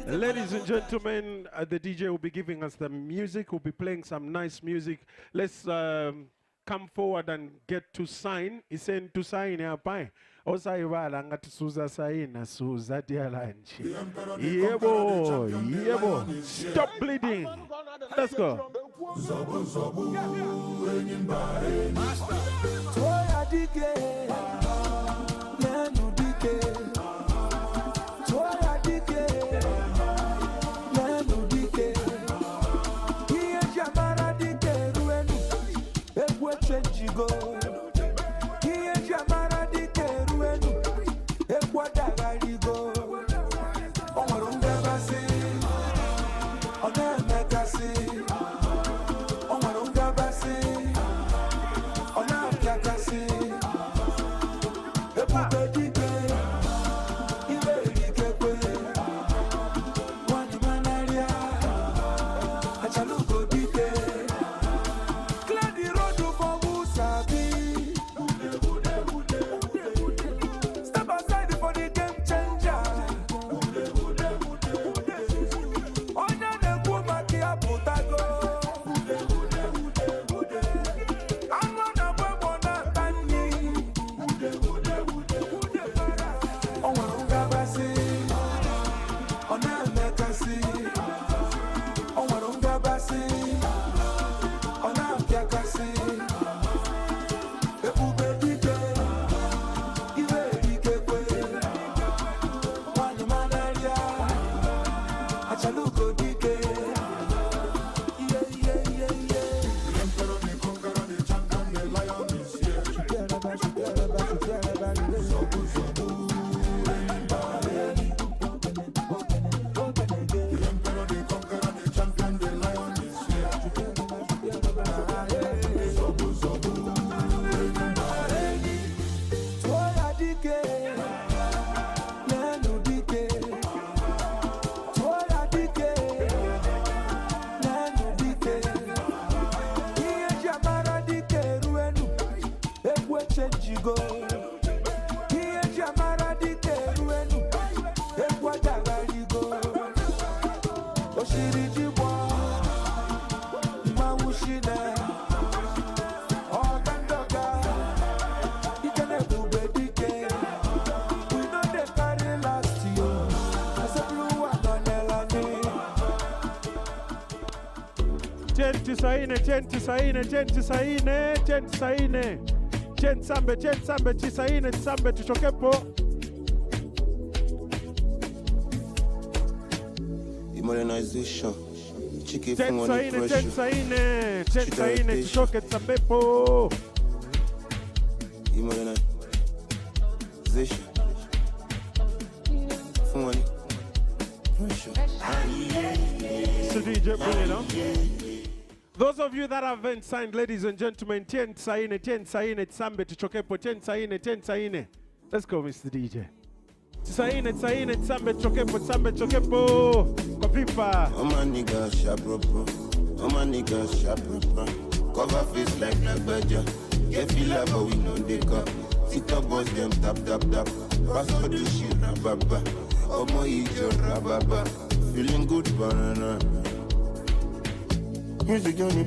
Ladies and gentlemen, the DJ will be giving us the music. We'll be playing some nice music. Let's come forward and get to sign. He said to sign here, bye. Also, Ivala ngati Suza saina Suza dialanchi. Yebo, yebo. Stop bleeding. Let's go. Zobu zobu enyimbae. Toya dike, nenu dike. Toya dike, nenu dike. Iye jamara dike ruenu, ekwe chenjigo. Iye jamara dike ruenu, ekwa dagarigo. Omarunga basi, oneme kasi. Tisaine tsambe tuchokepo.
Immunization.
Tisaine tuchoke tsambepo.
Immunization.
So DJ, bring it on. Those of you that haven't signed, ladies and gentlemen, 10 saine, tsambe tuchokepo, 10 saine. Let's go, Mr. DJ. Saine, tsambe tuchokepo, kwa pipa.
Oh my nigga, sharp. Cover face like Nagbaja. Get feel up, but we know they cup. Sit up, boss them, tap. Pass for the shit, rababa. Oh my ijo, rababa. Feeling good, banana. Music, Johnny,